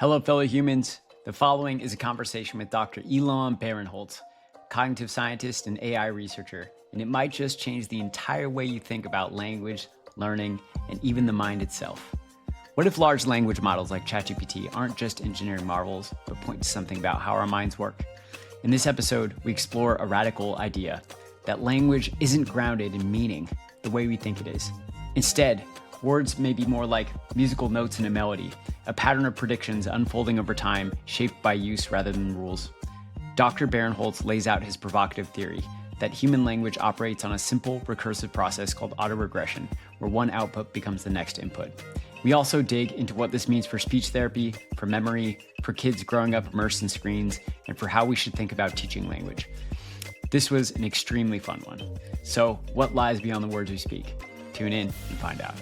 Hello, fellow humans. The following is a conversation with Dr. Elan Barenholtz, cognitive scientist and AI researcher, and it might just change the entire way you think about language, learning, and even the mind itself. What if large language models like ChatGPT aren't just engineering marvels, but point to something about how our minds work? In this episode, we explore a radical idea that language isn't grounded in meaning the way we think it is. Instead, words may be more like musical notes in a melody, a pattern of predictions unfolding over time, shaped by use rather than rules. Dr. Barenholtz lays out his provocative theory that human language operates on a simple, recursive process called autoregression, where one output becomes the next input. We also dig into what this means for speech therapy, for memory, for kids growing up immersed in screens, and for how we should think about teaching language. This was an extremely fun one. So, what lies beyond the words we speak? Tune in and find out.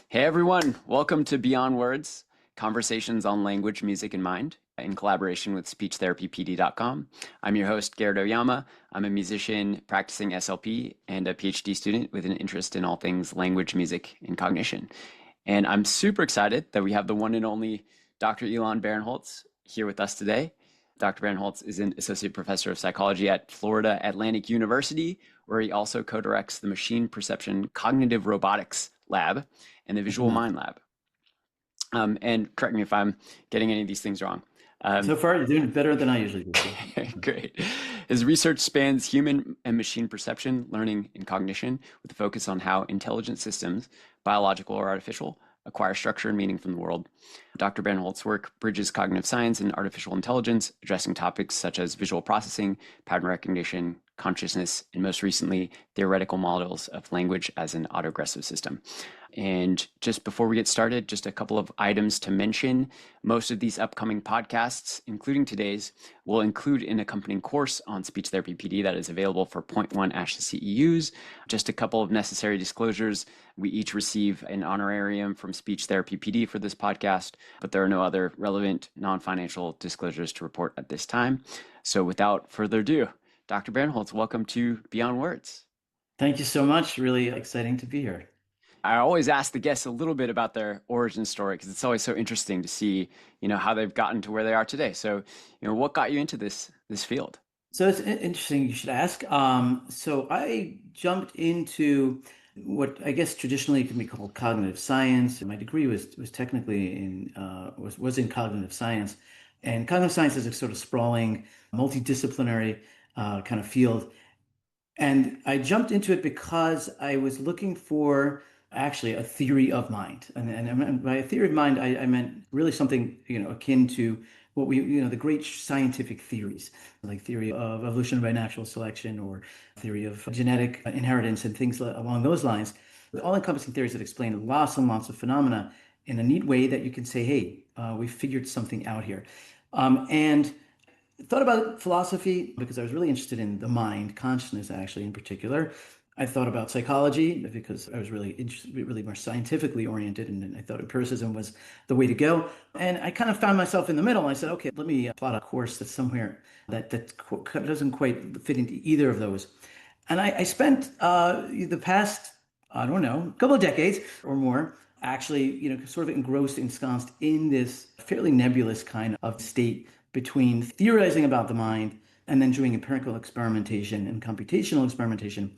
Hey everyone, welcome to Beyond Words, conversations on language, music, and mind, in collaboration with speechtherapypd.com. I'm your host, Garrett Oyama. I'm a musician practicing SLP and a PhD student with an interest in all things language, music, and cognition. And I'm super excited that we have the one and only Dr. Elan Barenholtz here with us today. Dr. Barenholtz is an associate professor of psychology at Florida Atlantic University, where he also co-directs the Machine Perception Cognitive Robotics Lab and the Visual Mind Lab. And correct me if I'm getting any of these things wrong. So far, you're doing better than I usually do. Great. His research spans human and machine perception, learning, and cognition, with a focus on how intelligent systems, biological or artificial, acquire structure and meaning from the world. Dr. Barenholtz's work bridges cognitive science and artificial intelligence, addressing topics such as visual processing, pattern recognition, consciousness, and most recently, theoretical models of language as an autoregressive system. And just before we get started, just a couple of items to mention. Most of these upcoming podcasts, including today's, will include an accompanying course on speech therapy PD that is available for 0.1 ASHA CEUs. Just a couple of necessary disclosures. We each receive an honorarium from Speech Therapy PD for this podcast, but there are no other relevant non-financial disclosures to report at this time. So without further ado, Dr. Barenholtz, welcome to Beyond Words. Thank you so much. Really exciting to be here. I always ask the guests a little bit about their origin story because it's always so interesting to see, how they've gotten to where they are today. So, what got you into this field? So it's interesting you should ask. So I jumped into what I guess traditionally can be called cognitive science. My degree was technically was in cognitive science, and cognitive science is a sort of sprawling, multidisciplinary kind of field. And I jumped into it because I was looking for actually a theory of mind. And by a theory of mind, I meant really something, akin to what the great scientific theories, like theory of evolution by natural selection or theory of genetic inheritance and things along those lines, all encompassing theories that explain lots and lots of phenomena in a neat way that you can say, hey, we figured something out here. And thought about philosophy because I was really interested in the mind, consciousness actually in particular. I thought about psychology because I was really more scientifically oriented, and I thought empiricism was the way to go. And I kind of found myself in the middle. I said, okay, let me plot a course that's somewhere that doesn't quite fit into either of those. And I spent the past, couple of decades or more, actually, sort of ensconced in this fairly nebulous kind of state between theorizing about the mind and then doing empirical experimentation and computational experimentation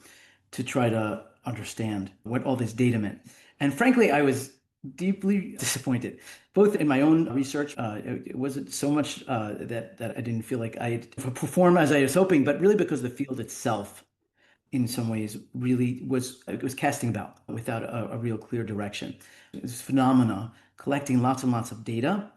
to try to understand what all this data meant. And frankly, I was deeply disappointed, both in my own research. It wasn't so much that I didn't feel like I performed as I was hoping, but really because the field itself, in some ways, really was casting about without a real clear direction. This phenomena, collecting lots and lots of data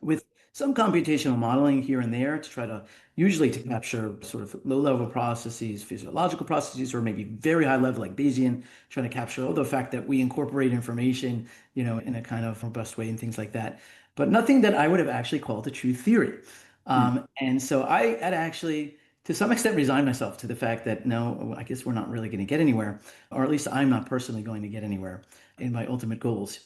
with some computational modeling here and there to try to usually to capture sort of low-level processes, physiological processes, or maybe very high level like Bayesian, trying to capture all the fact that we incorporate information, in a kind of robust way and things like that. But nothing that I would have actually called a true theory. And so I had actually, to some extent, resigned myself to the fact that, no, I guess we're not really going to get anywhere, or at least I'm not personally going to get anywhere in my ultimate goals.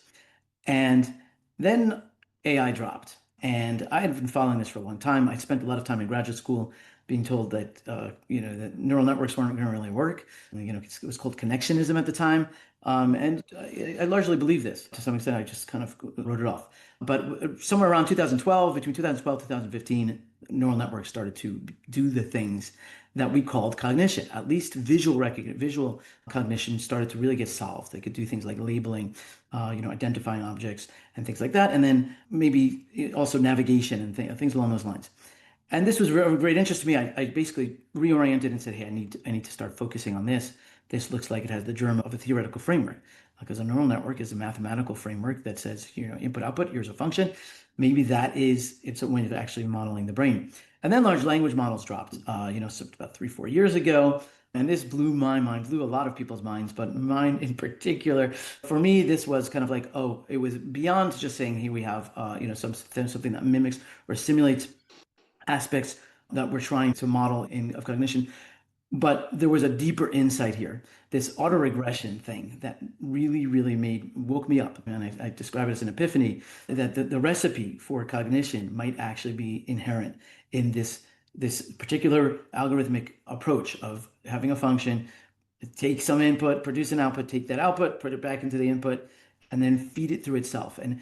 And then AI dropped. And I had been following this for a long time. I spent a lot of time in graduate school being told that, that neural networks weren't going to really work. It was called connectionism at the time. And I largely believe this to some extent. I just kind of wrote it off. But somewhere around 2012, between 2012 and 2015, neural networks started to do the things that we called cognition. At least visual recognition, visual cognition started to really get solved. They could do things like labeling, identifying objects and things like that, and then maybe also navigation and things along those lines. And this was of great interest to me. I basically reoriented and said, hey, I need to start focusing on this. This looks like it has the germ of a theoretical framework because a neural network is a mathematical framework that says, input, output, here's a function. Maybe it's a way of actually modeling the brain. And then large language models dropped, so about 3-4 years ago. And this blew my mind, blew a lot of people's minds, but mine in particular. For me, this was kind of like, oh, it was beyond just saying, hey, we have, something that mimics or simulates aspects that we're trying to model of cognition. But there was a deeper insight here, this autoregression thing that really, really woke me up. And I describe it as an epiphany that the recipe for cognition might actually be inherent in this particular algorithmic approach of having a function, take some input, produce an output, take that output, put it back into the input, and then feed it through itself. And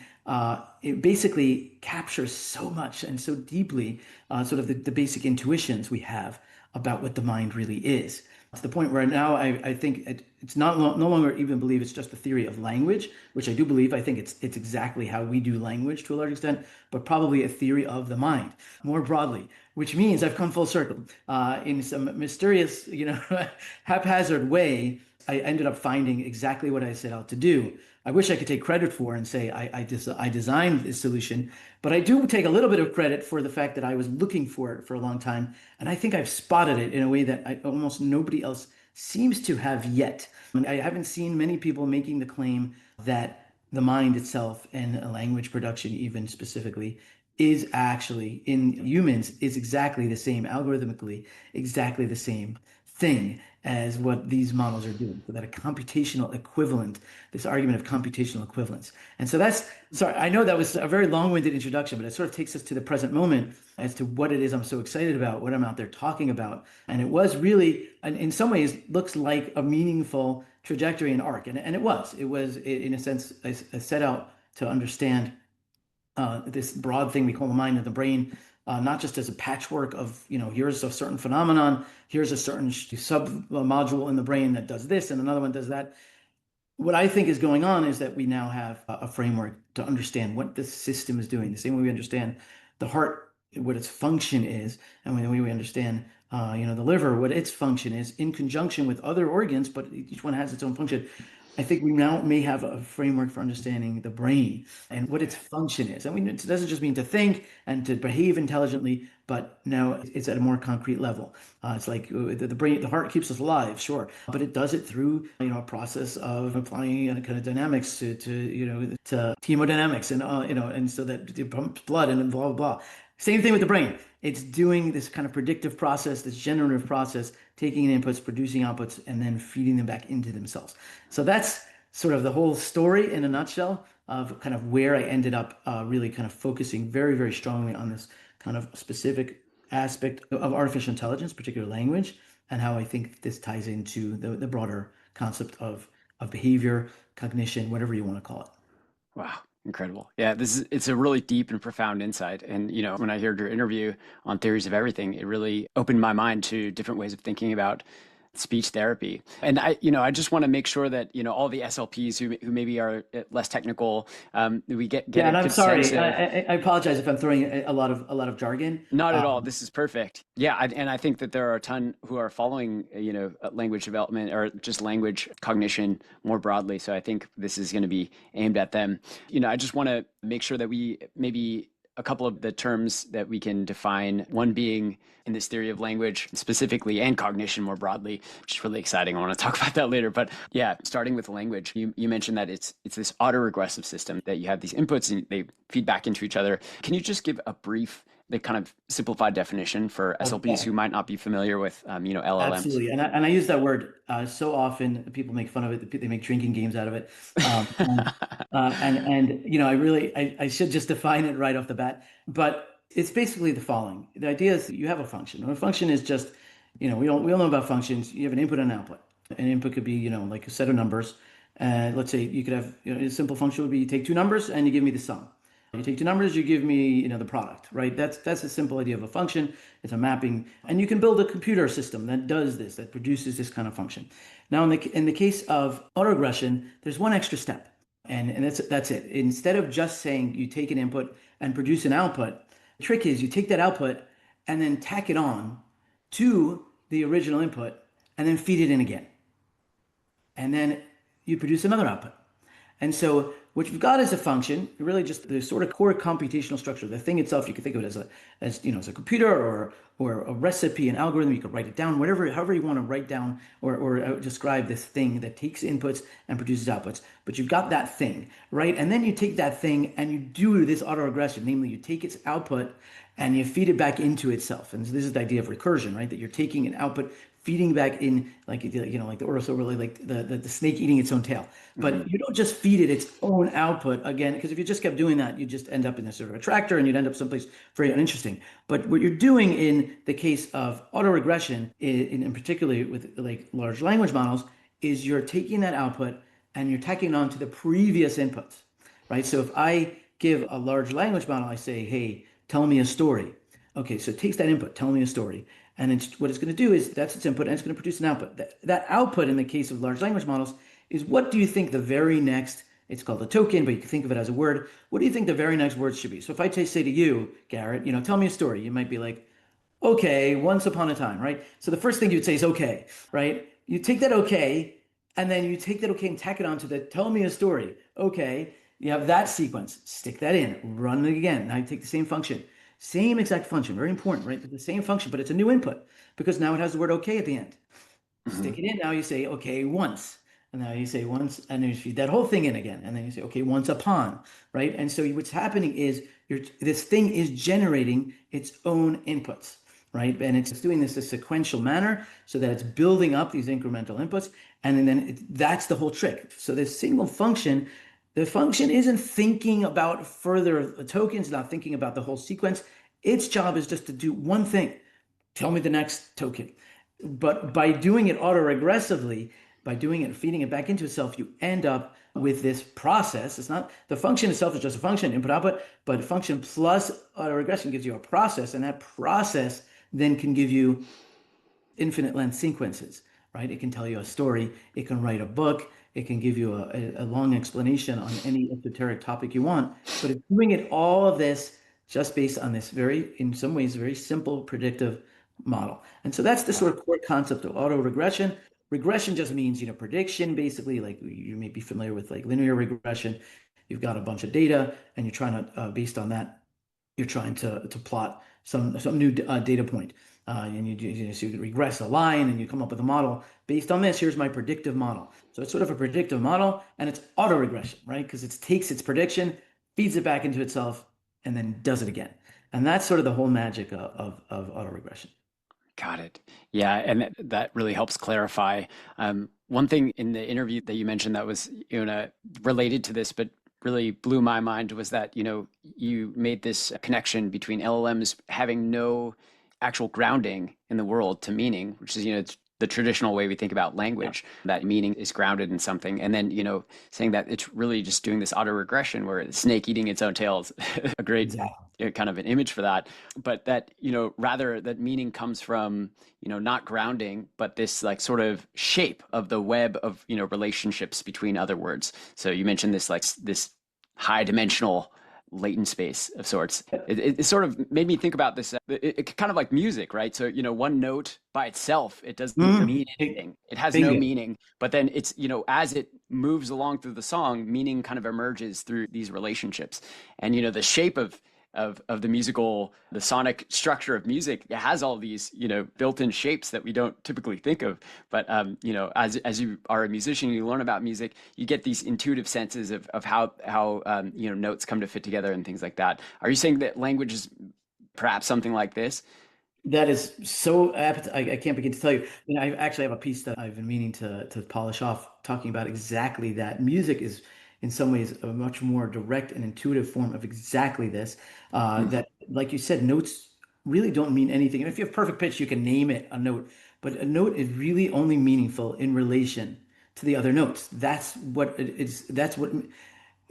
it basically captures so much and so deeply sort of the basic intuitions we have about what the mind really is. To the point where now I think it's no longer even believe it's just the theory of language, which I do believe. I think it's exactly how we do language to a large extent, but probably a theory of the mind more broadly, which means I've come full circle. In some mysterious, haphazard way, I ended up finding exactly what I set out to do. I wish I could take credit for and say I designed this solution, but I do take a little bit of credit for the fact that I was looking for it for a long time, and I think I've spotted it in a way that almost nobody else seems to have yet. And I haven't seen many people making the claim that the mind itself and language production, even specifically, is actually in humans is exactly the same algorithmically, exactly the same thing as what these models are doing. So that a computational equivalent, this argument of computational equivalence. And so sorry, I know that was a very long-winded introduction, but it sort of takes us to the present moment as to what it is I'm so excited about, what I'm out there talking about. And it was really, in some ways, looks like a meaningful trajectory and arc. And it was, in a sense, I set out to understand this broad thing we call the mind and the brain, not just as a patchwork of, here's a certain phenomenon, here's a certain sub module in the brain that does this and another one does that. What I think is going on is that we now have a framework to understand what the system is doing, the same way we understand the heart, what its function is, and the way we understand, the liver, what its function is in conjunction with other organs, but each one has its own function. I think we now may have a framework for understanding the brain and what its function is. I mean, it doesn't just mean to think and to behave intelligently, but now it's at a more concrete level. It's like the brain, the heart keeps us alive, sure, but it does it through a process of applying kind of dynamics to hemodynamics and and so that it pumps blood and blah blah blah. Same thing with the brain. It's doing this kind of predictive process, this generative process, taking in inputs, producing outputs, and then feeding them back into themselves. So that's sort of the whole story in a nutshell of kind of where I ended up really kind of focusing very, very strongly on this kind of specific aspect of artificial intelligence, particularly language, and how I think this ties into the broader concept of behavior, cognition, whatever you want to call it. Wow. Incredible. Yeah, it's a really deep and profound insight. And, when I heard your interview on theories of everything, it really opened my mind to different ways of thinking about speech therapy. And I just want to make sure that, all the SLPs who maybe are less technical, we get Yeah, and a I'm good sorry. sense of. I apologize if I'm throwing a lot of jargon. Not at all. This is perfect. Yeah, and I think that there are a ton who are following, language development or just language cognition more broadly. So I think this is going to be aimed at them. I just want to make sure that we maybe a couple of the terms that we can define, one being in this theory of language specifically and cognition more broadly, which is really exciting. I want to talk about that later. But yeah, starting with language, you mentioned that it's this autoregressive system that you have these inputs and they feed back into each other. Can you just give a brief, the kind of simplified definition for SLPs who might not be familiar with, LLMs? Absolutely. And I use that word so often. People make fun of it. They make drinking games out of it. I should just define it right off the bat. But it's basically the following. The idea is that you have a function. And a function is just, we all know about functions. You have an input and an output. An input could be, like a set of numbers. Let's say you could have, a simple function would be you take two numbers and you give me the sum. You take two numbers, you give me, the product, right? That's a simple idea of a function. It's a mapping, and you can build a computer system that does this, that produces this kind of function. Now, in the case of autoregression, there's one extra step, and that's it. Instead of just saying you take an input and produce an output, the trick is you take that output and then tack it on to the original input and then feed it in again. And then you produce another output. And so what you've got is a function, really just the sort of core computational structure. The thing itself, you can think of it as a computer or a recipe, an algorithm. You could write it down, however you want to write down or describe this thing that takes inputs and produces outputs. But you've got that thing, right? And then you take that thing and you do this autoregression, namely you take its output and you feed it back into itself. And so this is the idea of recursion, right? That you're taking an output, feeding back in, like like the Urus overlay, like the snake eating its own tail. But you don't just feed it its own output again, because if you just kept doing that, you just end up in a sort of a tractor and you'd end up someplace very uninteresting. But what you're doing in the case of autoregression, in particularly with like large language models, is you're taking that output and you're tacking on to the previous inputs, right? So if I give a large language model, I say, hey, tell me a story. Okay, so it takes that input, tell me a story. And what it's going to do is that's its input and it's going to produce an output. That output in the case of large language models is what do you think the very next, it's called a token, but you can think of it as a word. What do you think the very next word should be? So if I say to you, Garrett, tell me a story, you might be like, okay, once upon a time, right? So the first thing you'd say is okay, right? You take that okay, and then you take that okay and tack it onto the tell me a story. Okay, you have that sequence, stick that in, run it again. Now you take the same function. Same exact function, very important, right? The same function, but it's a new input because now it has the word okay at the end. Stick it in, now you say okay once. And now you say once, and then you feed that whole thing in again. And then you say, okay, once upon, right? And so what's happening is this thing is generating its own inputs, right? And it's doing this in a sequential manner so that it's building up these incremental inputs. And then that's the whole trick. So this single function, the function isn't thinking about further tokens, not thinking about the whole sequence. Its job is just to do one thing. Tell me the next token. But by doing it autoregressively, by doing it and feeding it back into itself, you end up with this process. It's not the function itself is just a function, input output, but function plus autoregression gives you a process, and that process then can give you infinite length sequences, right? It can tell you a story, it can write a book, it can give you a long explanation on any esoteric topic you want, but it's doing it all of this just based on this in some ways, very simple predictive model. And so that's the sort of core concept of autoregression. Regression just means, prediction, basically, like you may be familiar with like linear regression. You've got a bunch of data and you're trying to, based on that, you're trying to plot some new data point. And you regress a line and you come up with a model based on this. Here's my predictive model. So it's sort of a predictive model and it's autoregression, right? Because it takes its prediction, feeds it back into itself, and then does it again. And that's sort of the whole magic of autoregression. Got it. Yeah, and that really helps clarify. One thing in the interview that you mentioned that was related to this, but really blew my mind was that you made this connection between LLMs having no actual grounding in the world to meaning, which is it's the traditional way we think about language, that meaning is grounded in something. And then, saying that it's really just doing this autoregression where the snake eating its own tail is a great kind of an image for that. But that, rather that meaning comes from, not grounding, but this like sort of shape of the web of, relationships between other words. So you mentioned this high dimensional latent space of sorts. It sort of made me think about this. It kind of like music, right? So one note by itself, it doesn't mean anything. It has no meaning. But then it's as it moves along through the song, meaning kind of emerges through these relationships. And the shape of the sonic structure of music, it has all these built-in shapes that we don't typically think of. But as you are a musician, you learn about music, you get these intuitive senses of how notes come to fit together and things like that. Are you saying that language is perhaps something like this? That is so apt. I can't begin to tell you. I actually have a piece that I've been meaning to polish off, talking about exactly that. Music is in some ways a much more direct and intuitive form of exactly this. That, like you said, notes really don't mean anything. And if you have perfect pitch, you can name it a note, but a note is really only meaningful in relation to the other notes. That's what it is. That's what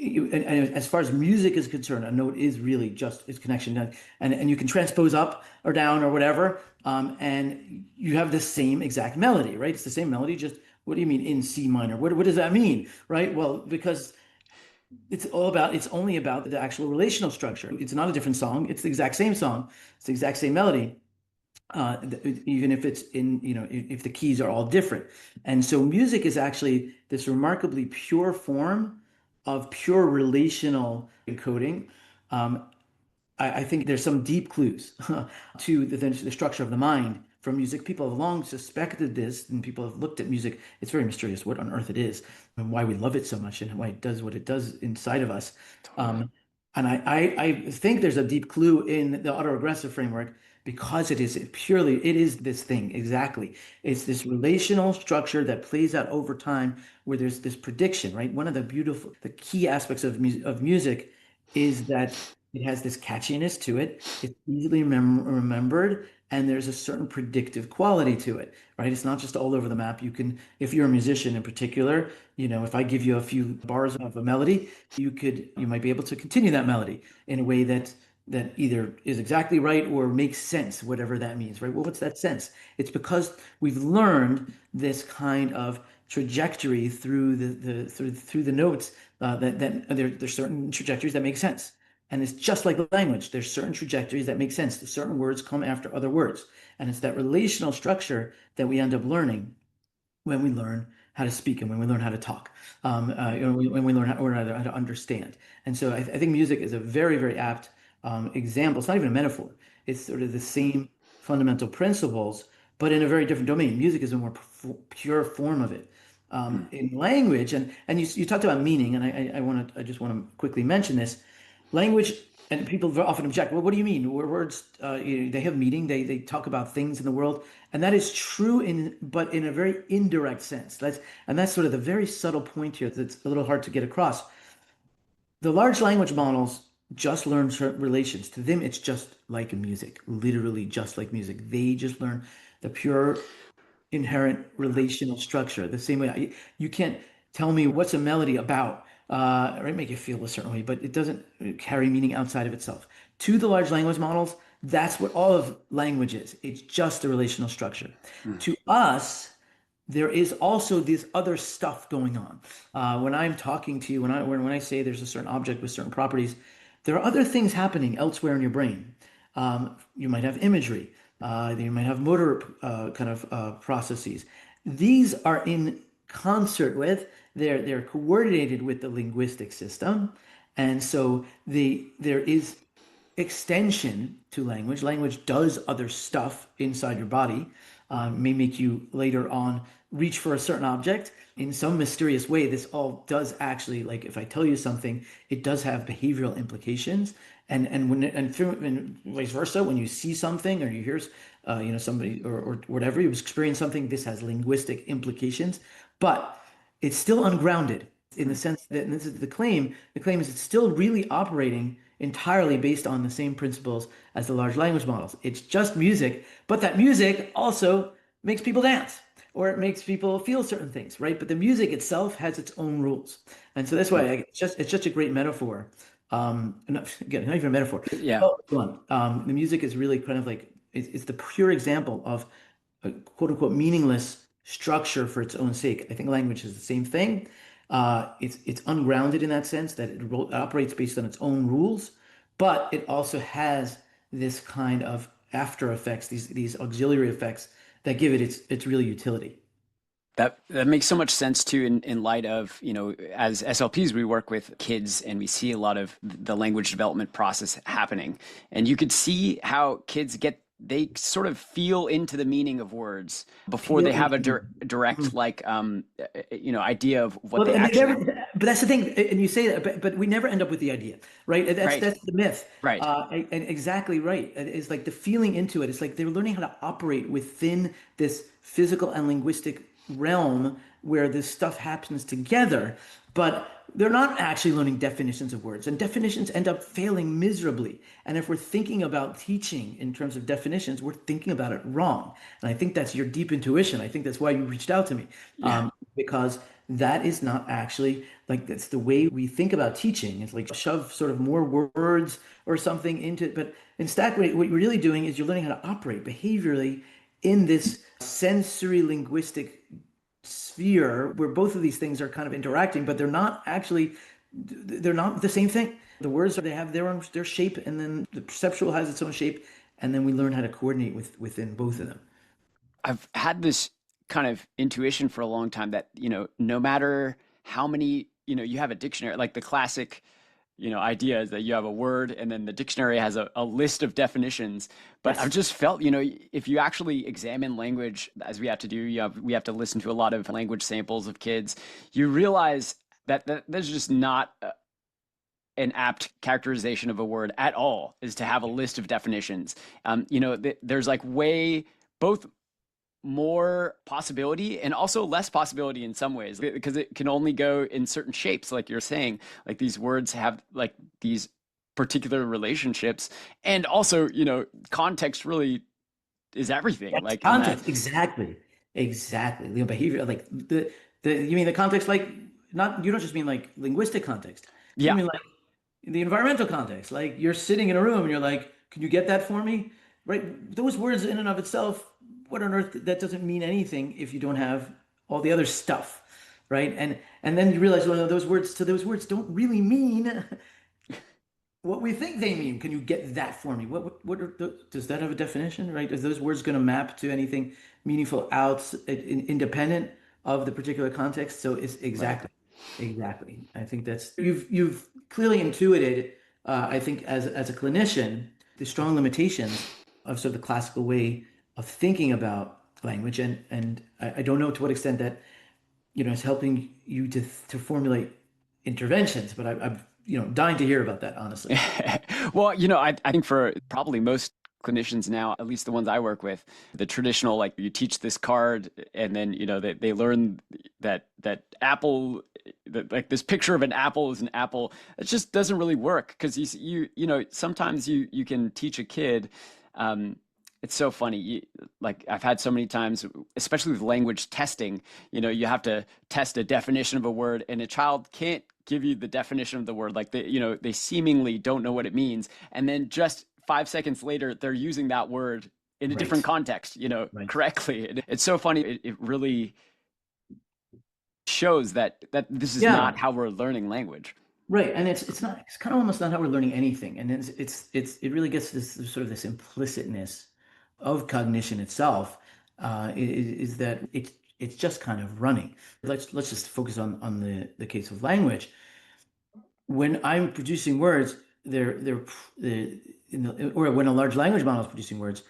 and as far as music is concerned, a note is really just its connection, and you can transpose up or down or whatever, and you have the same exact melody, right? It's the same melody. Just what do you mean in C minor? What does that mean, right? Well, because it's only about the actual relational structure. It's not a different song. It's the exact same song. It's the exact same melody. Even if it's in, if the keys are all different. And so music is actually this remarkably pure form of pure relational encoding. Um, I think there's some deep clues to the structure of the mind from music. People have long suspected this, and people have looked at music. It's very mysterious what on earth it is, and why we love it so much, and why it does what it does inside of us. Totally. And I think there's a deep clue in the autoregressive framework because it is this thing exactly. It's this relational structure that plays out over time where there's this prediction, right? One of the key aspects of music is that it has this catchiness to it. It's easily remembered, and there's a certain predictive quality to it, right? It's not just all over the map. If you're a musician in particular, if I give you a few bars of a melody, you might be able to continue that melody in a way that either is exactly right or makes sense, whatever that means, right? Well, what's that sense? It's because we've learned this kind of trajectory through the notes, that there's certain trajectories that make sense. And it's just like language. There's certain trajectories that make sense. Certain words come after other words. And it's that relational structure that we end up learning when we learn how to speak and when we learn how to talk, when we learn how to understand. And so I think music is a very, very apt example. It's not even a metaphor. It's sort of the same fundamental principles, but in a very different domain. Music is a more pure form of it. In language, and you talked about meaning, and I just want to quickly mention this. Language, and people often object, well, what do you mean? Words, they have meaning. They talk about things in the world, and that is true but in a very indirect sense. That's sort of the very subtle point here that's a little hard to get across. The large language models just learn certain relations. To them, it's just like music, literally just like music. They just learn the pure inherent relational structure the same way. You can't tell me what's a melody about, or it make you feel a certain way, but it doesn't carry meaning outside of itself. To the large language models, that's what all of language is. It's just a relational structure. To us, there is also this other stuff going on. When I'm talking to you, when I say there's a certain object with certain properties, there are other things happening elsewhere in your brain. You might have imagery. You might have motor kind of processes. These are in concert with, they're coordinated with the linguistic system. And so there is extension to language. Language does other stuff inside your body, may make you later on reach for a certain object in some mysterious way. This all does actually, like if I tell you something, it does have behavioral implications. And vice versa, when you see something or you hear somebody or whatever, you experience something, this has linguistic implications, but it's still ungrounded in the sense that, and this is the claim is it's still really operating entirely based on the same principles as the large language models. It's just music, but that music also makes people dance or it makes people feel certain things, right? But the music itself has its own rules. And so that's why it's just a great metaphor. Again, not even a metaphor. Yeah. The music is really kind of like, it's the pure example of a quote unquote meaningless structure for its own sake. I think language is the same thing. It's ungrounded in that sense that it operates based on its own rules, but it also has this kind of after effects, these auxiliary effects that give it its real utility. That makes so much sense too in light of, as SLPs, we work with kids and we see a lot of the language development process happening. And you could see how kids they sort of feel into the meaning of words before they have a direct idea of what they actually. But that's the thing, and you say that, but we never end up with the idea, right? That's the myth, right? And exactly right. It's like the feeling into it. It's like they're learning how to operate within this physical and linguistic realm where this stuff happens together, but they're not actually learning definitions of words, and definitions end up failing miserably. And if we're thinking about teaching in terms of definitions, we're thinking about it wrong. And I think that's your deep intuition. I think that's why you reached out to me, Yeah. because that is not actually like that's the way we think about teaching. It's like shove sort of more words or something into it. But instead, what you're really doing is you're learning how to operate behaviorally in this sensory linguistic sphere where both of these things are kind of interacting, but they're not the same thing. The words they have their shape, and then the perceptual has its own shape, and then we learn how to coordinate within both of them. I've had this kind of intuition for a long time that, no matter how many, you have a dictionary, like the classic, idea is that you have a word and then the dictionary has a list of definitions. But I've Yes. just felt, if you actually examine language as we have to do, we have to listen to a lot of language samples of kids, you realize that there's just not an apt characterization of a word at all is to have a list of definitions. There's like way both more possibility and also less possibility in some ways because it can only go in certain shapes, like you're saying. Like these words have like these particular relationships, and also context really is everything, Yes, like in that. context. Exactly. Exactly. The behavior, like you mean the context, like not, you don't just mean like linguistic context. You Yeah. mean like the environmental context. Like you're sitting in a room and you're like, can you get that for me? Right? Those words in and of itself, what on earth, that doesn't mean anything if you don't have all the other stuff. Right? And then you realize, well, no, those words don't really mean what we think they mean. Can you get that for me? Does that have a definition, right? Is those words going to map to anything meaningful independent of the particular context? So it's Right. exactly, exactly. I think that's you've clearly intuited. I think as a clinician, the strong limitations of sort of the classical way of thinking about language, and I don't know to what extent that it's helping you to formulate interventions, but I'm dying to hear about that, honestly. Well, I think for probably most clinicians now, at least the ones I work with, the traditional, like you teach this card and then, they learn that apple, that like this picture of an apple is an apple. It just doesn't really work because sometimes you can teach a kid, um, it's so funny. Like I've had so many times, especially with language testing, you have to test a definition of a word and a child can't give you the definition of the word. Like they seemingly don't know what it means. And then just 5 seconds later, they're using that word in a different Right. context, Right. correctly. It's so funny. It really shows that this is not Yeah. how we're learning language. Right. And it's kind of almost not how we're learning anything. And it really gets to this sort of this implicitness of cognition itself, is that it's just kind of running. Let's just focus on the case of language. When I'm producing words, or when a large language model is producing words,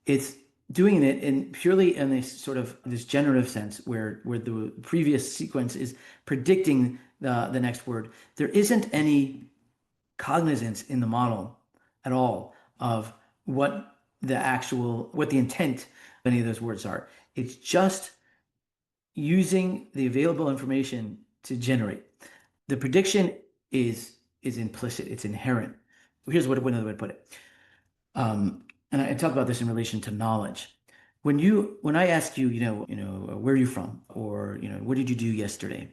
it's doing it in purely in this sort of this generative sense where the previous sequence is predicting the next word. There isn't any cognizance in the model at all of what the intent of any of those words are. It's just using the available information to generate. The prediction is implicit, it's inherent. Here's another way to put it. And I talk about this in relation to knowledge. When I ask you, where are you from, or what did you do yesterday?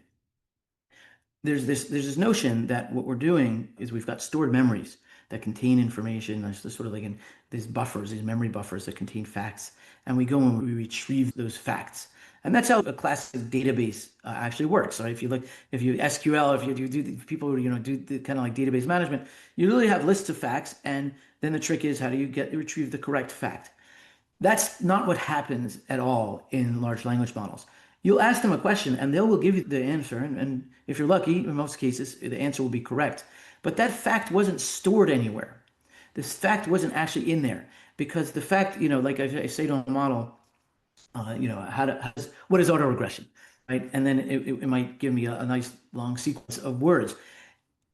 There's this notion that what we're doing is we've got stored memories that contain information. There's this sort of like in these memory buffers that contain facts, and we go and we retrieve those facts. And that's how a classic database actually works. Right? If you SQL, if you do people who do the kind of like database management, you literally have lists of facts, and then the trick is how do you retrieve the correct fact? That's not what happens at all in large language models. You'll ask them a question and they will give you the answer. And if you're lucky, in most cases, the answer will be correct. But that fact wasn't stored anywhere. This fact wasn't actually in there because the fact, like I say to a model, what is autoregression, right? And then it might give me a nice long sequence of words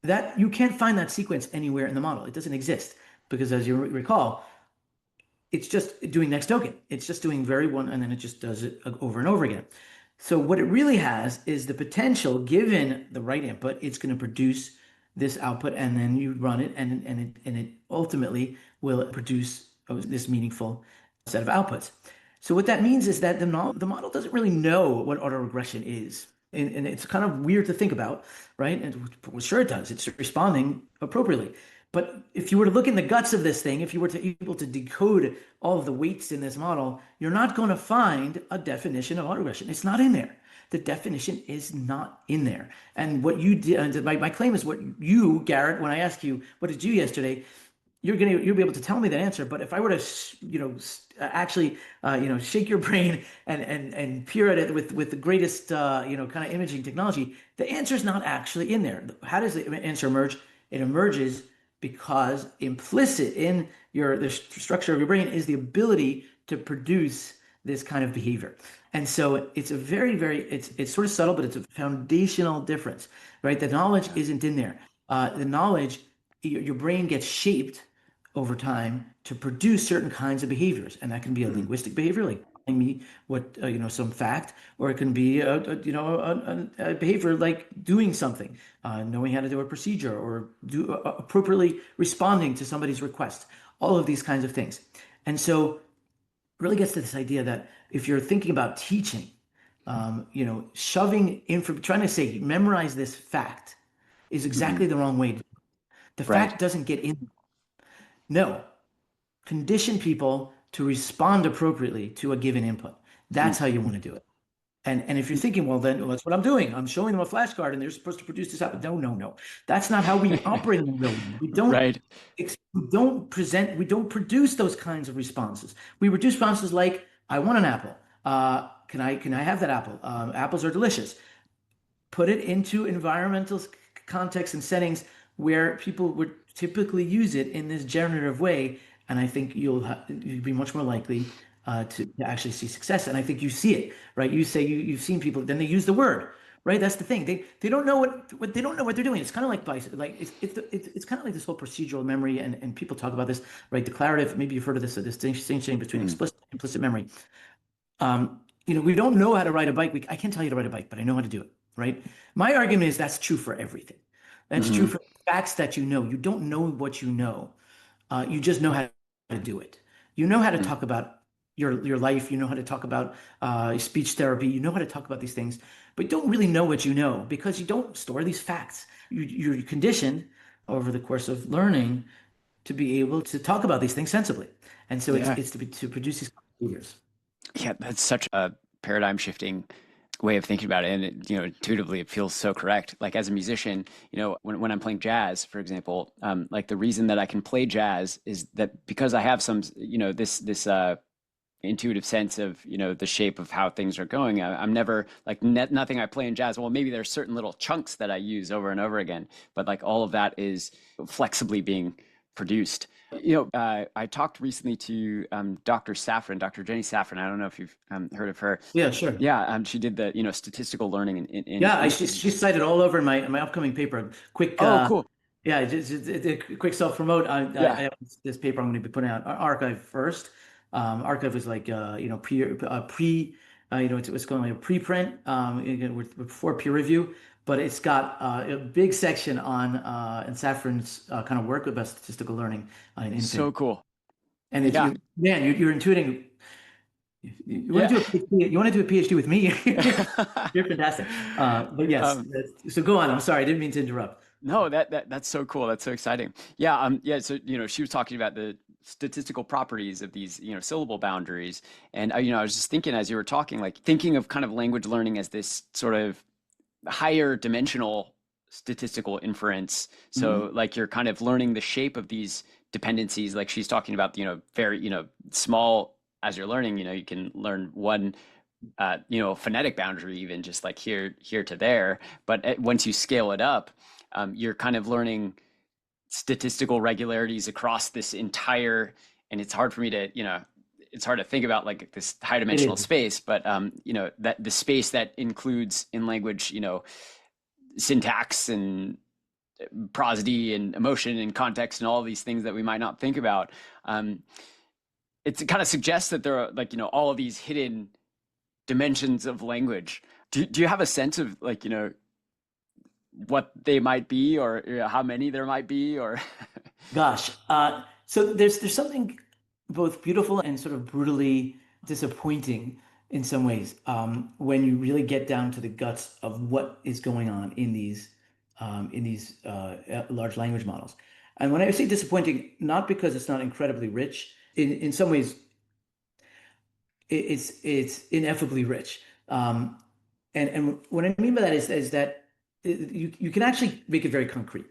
that you can't find that sequence anywhere in the model. It doesn't exist because as you recall, it's just doing next token. It's just doing very one, and then it just does it over and over again. So what it really has is the potential, given the right input, it's going to produce this output, and then you run it, and it ultimately will produce this meaningful set of outputs. So what that means is that the model doesn't really know what autoregression is. And it's kind of weird to think about, right? And well, sure it does. It's responding appropriately. But if you were to look in the guts of this thing, if you were to able to decode all of the weights in this model, you're not going to find a definition of autoregression. It's not in there. The definition is not in there. And what you did, my claim is what you, Garrett, when I ask you, what did you yesterday, you'll be able to tell me that answer. But if I were to, actually, shake your brain and peer at it with the greatest, kind of imaging technology, the answer is not actually in there. How does the answer emerge? It emerges because implicit in the structure of your brain is the ability to produce this kind of behavior. And so it's a it's sort of subtle, but it's a foundational difference, right? The knowledge isn't in there. The knowledge, your brain gets shaped over time to produce certain kinds of behaviors. And that can be a linguistic behavior, like telling me what, some fact, or it can be a behavior like doing something, knowing how to do a procedure, or appropriately responding to somebody's request, all of these kinds of things. And so really gets to this idea that if you're thinking about teaching, shoving info, trying to say memorize this fact is exactly the wrong way. The Right. fact doesn't get in. No, condition people to respond appropriately to a given input. That's how you want to do it. And if you're thinking, well, then that's what I'm doing. I'm showing them a flashcard and they're supposed to produce this output. No, no, no. That's not how we operate in the real world. Right. We don't produce those kinds of responses. We produce responses like, I want an apple. Can I have that apple? Apples are delicious. Put it into environmental contexts and settings where people would typically use it in this generative way, and I think you'll be much more likely to actually see success. And I think you see it, right? You say you've seen people, then they use the word, right? That's the thing. They don't know what they don't know what they're doing. It's kind of like it's kind of like this whole procedural memory, and people talk about this, right? Declarative. Maybe you've heard of this distinction between explicit and implicit memory. We don't know how to ride a bike. I can't tell you to ride a bike, but I know how to do it, right? My argument is that's true for everything. That's true for facts that you know. You don't know what you know. You just know how to do it. You know how to talk about your life. You know how to talk about speech therapy. You know how to talk about these things, but you don't really know what you know because you don't store these facts. You're conditioned over the course of learning to be able to talk about these things sensibly. And so it's to produce these behaviors. Yeah, that's such a paradigm shifting way of thinking about it. And intuitively it feels so correct. Like as a musician, when I'm playing jazz, for example, like the reason that I can play jazz is that because I have some, this intuitive sense of, the shape of how things are going. I'm never like nothing I play in jazz. Well, maybe there's certain little chunks that I use over and over again, but like all of that is flexibly being produced. I talked recently to Dr. Jenny Safran. I don't know if you've heard of her. Yeah, sure. Yeah, she did the statistical learning she's cited all over in my upcoming paper. Quick. Cool. Yeah, just a quick self-promote. I have this paper I'm going to be putting out archive first. Archive was like it's going like a preprint before peer review, but it's got a big section on in Safran's kind of work about statistical learning in infant. So cool. And if you're intuiting. You want to do a PhD? You want to do a PhD with me? You're fantastic. But yes, so go on. I'm sorry, I didn't mean to interrupt. No, that's so cool. That's so exciting. Yeah. So she was talking about the statistical properties of these syllable boundaries, and I was just thinking as you were talking, like thinking of kind of language learning as this sort of higher dimensional statistical inference. So like you're kind of learning the shape of these dependencies. Like she's talking about very small. As you're learning, you can learn one, phonetic boundary, even just like here to there. But once you scale it up, you're kind of learning statistical regularities across this entire, and it's hard for me to, it's hard to think about like this high dimensional space, but, that the space that includes in language, syntax and prosody and emotion and context and all these things that we might not think about. It kind of suggests that there are like, all of these hidden dimensions of language. Do you have a sense of like, what they might be, or how many there might be, or Gosh, so there's something both beautiful and sort of brutally disappointing in some ways when you really get down to the guts of what is going on in these large language models. And when I say disappointing, not because it's not incredibly rich, in some ways it's ineffably rich. And what I mean by that is that you can actually make it very concrete.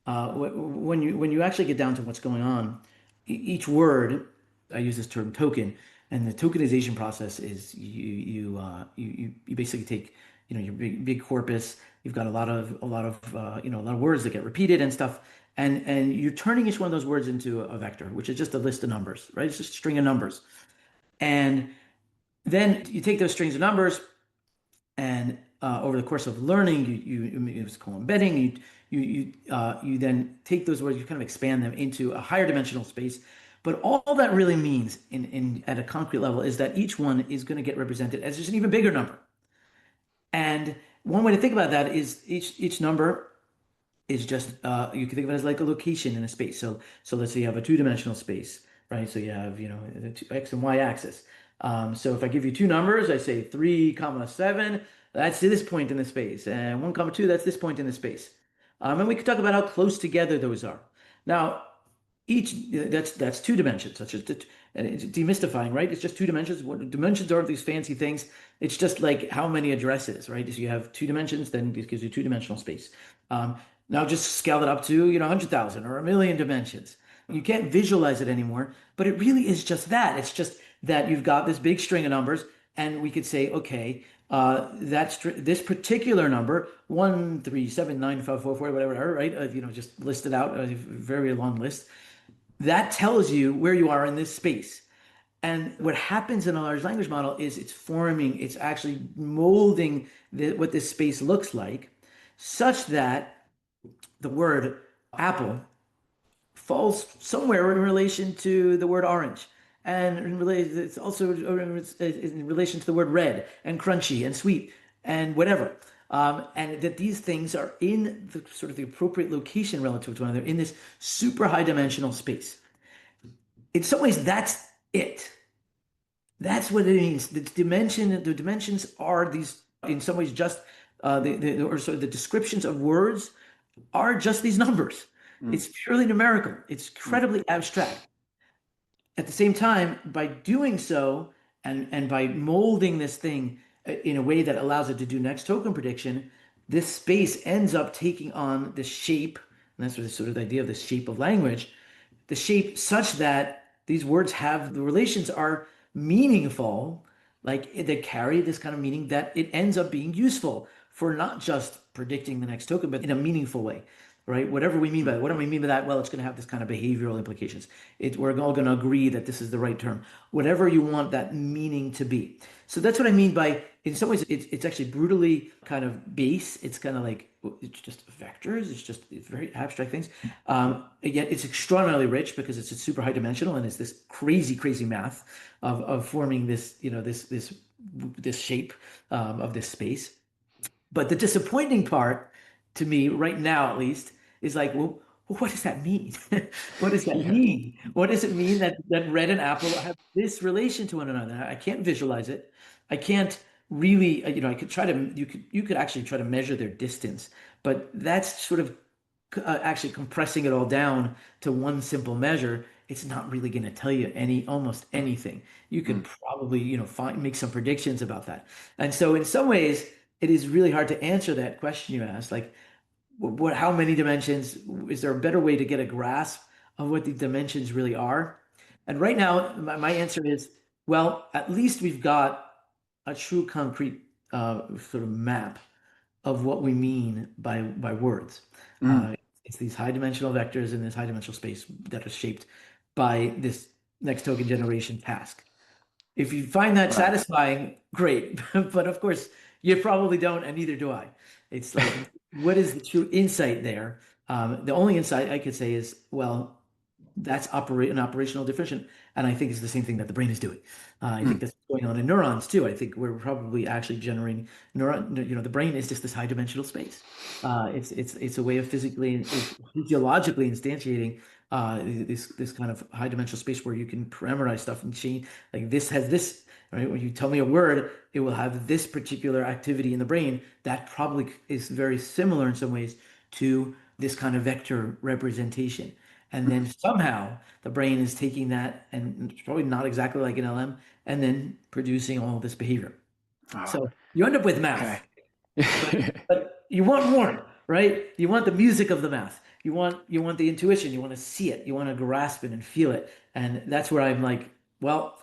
When you actually get down to what's going on, each word, I use this term token, and the tokenization process is you basically take your big corpus. You've got a lot of words that get repeated and stuff, and you're turning each one of those words into a vector, which is just a list of numbers, right? It's just a string of numbers, and then you take those strings of numbers and over the course of learning, it's called embedding. You then take those words, you kind of expand them into a higher dimensional space. But all that really means in at a concrete level is that each one is going to get represented as just an even bigger number. And one way to think about that is each number is just you can think of it as like a location in a space. So let's say you have a two-dimensional space, right? So you have the x and y axis. So if I give you two numbers, I say 3 comma 7, that's this point in the space, and 1 comma 2, that's this point in the space. And we could talk about how close together those are. Now, each that's two dimensions. That's just and it's demystifying, right? It's just two dimensions. What dimensions are these fancy things? It's just like how many addresses, right? If you have two dimensions, then it gives you two-dimensional space. Now just scale it up to 100,000 or a million dimensions. You can't visualize it anymore, but it really is just that. It's just that you've got this big string of numbers, and we could say, okay, this particular number, 1379544, whatever, right? Just list it out, a very long list. That tells you where you are in this space. And what happens in a large language model is it's actually molding what this space looks like, such that the word apple falls somewhere in relation to the word orange. And it's also in relation to the word red and crunchy and sweet and whatever. And that these things are in the sort of the appropriate location relative to one another in this super high dimensional space. In some ways, that's it. That's what it means. The dimensions are these, in some ways, just or sort of the descriptions of words are just these numbers. It's purely numerical. It's incredibly abstract. At the same time, by doing so and by molding this thing in a way that allows it to do next token prediction, this space ends up taking on the shape, and that's sort of the idea of the shape of language, the shape such that these words have the relations are meaningful, like they carry this kind of meaning that it ends up being useful for not just predicting the next token, but in a meaningful way, right? Whatever we mean by that. What do we mean by that? Well, it's going to have this kind of behavioral implications. We're all going to agree that this is the right term. Whatever you want that meaning to be. So that's what I mean by, in some ways, it's actually brutally kind of base. It's kind of like, it's just vectors. It's very abstract things. Yet it's extraordinarily rich because it's super high dimensional and it's this crazy, crazy math of forming this, this shape of this space. But the disappointing part to me right now, at least, is like, well, what does that mean? What does that Yeah. mean? What does it mean that red and apple have this relation to one another? I can't visualize it. I can't really, I could try to, you could actually try to measure their distance, but that's sort of actually compressing it all down to one simple measure. It's not really going to tell you almost anything. You can probably, make some predictions about that. And so in some ways, it is really hard to answer that question you asked. Like, how many dimensions? Is there a better way to get a grasp of what the dimensions really are? And right now, my answer is, well, at least we've got a true concrete sort of map of what we mean by words. Mm, It's these high dimensional vectors in this high dimensional space that are shaped by this next token generation task. If you find that right. satisfying, great. But of course, you probably don't, and neither do I. It's like, what is the true insight there? The only insight I could say is, well, that's an operational deficient. And I think it's the same thing that the brain is doing. I think Mm. that's going on in neurons too. I think we're probably actually generating the brain is just this high dimensional space. It's a way of physiologically instantiating this kind of high dimensional space where you can parameterize stuff and change. Like this has this, right? When you tell me a word, it will have this particular activity in the brain that probably is very similar in some ways to this kind of vector representation. And then somehow the brain is taking that, and it's probably not exactly like an LM, and then producing all this behavior. Oh, So you end up with okay. math, but you want more, right? You want the music of the math. You want the intuition. You want to see it. You want to grasp it and feel it. And that's where I'm like, well,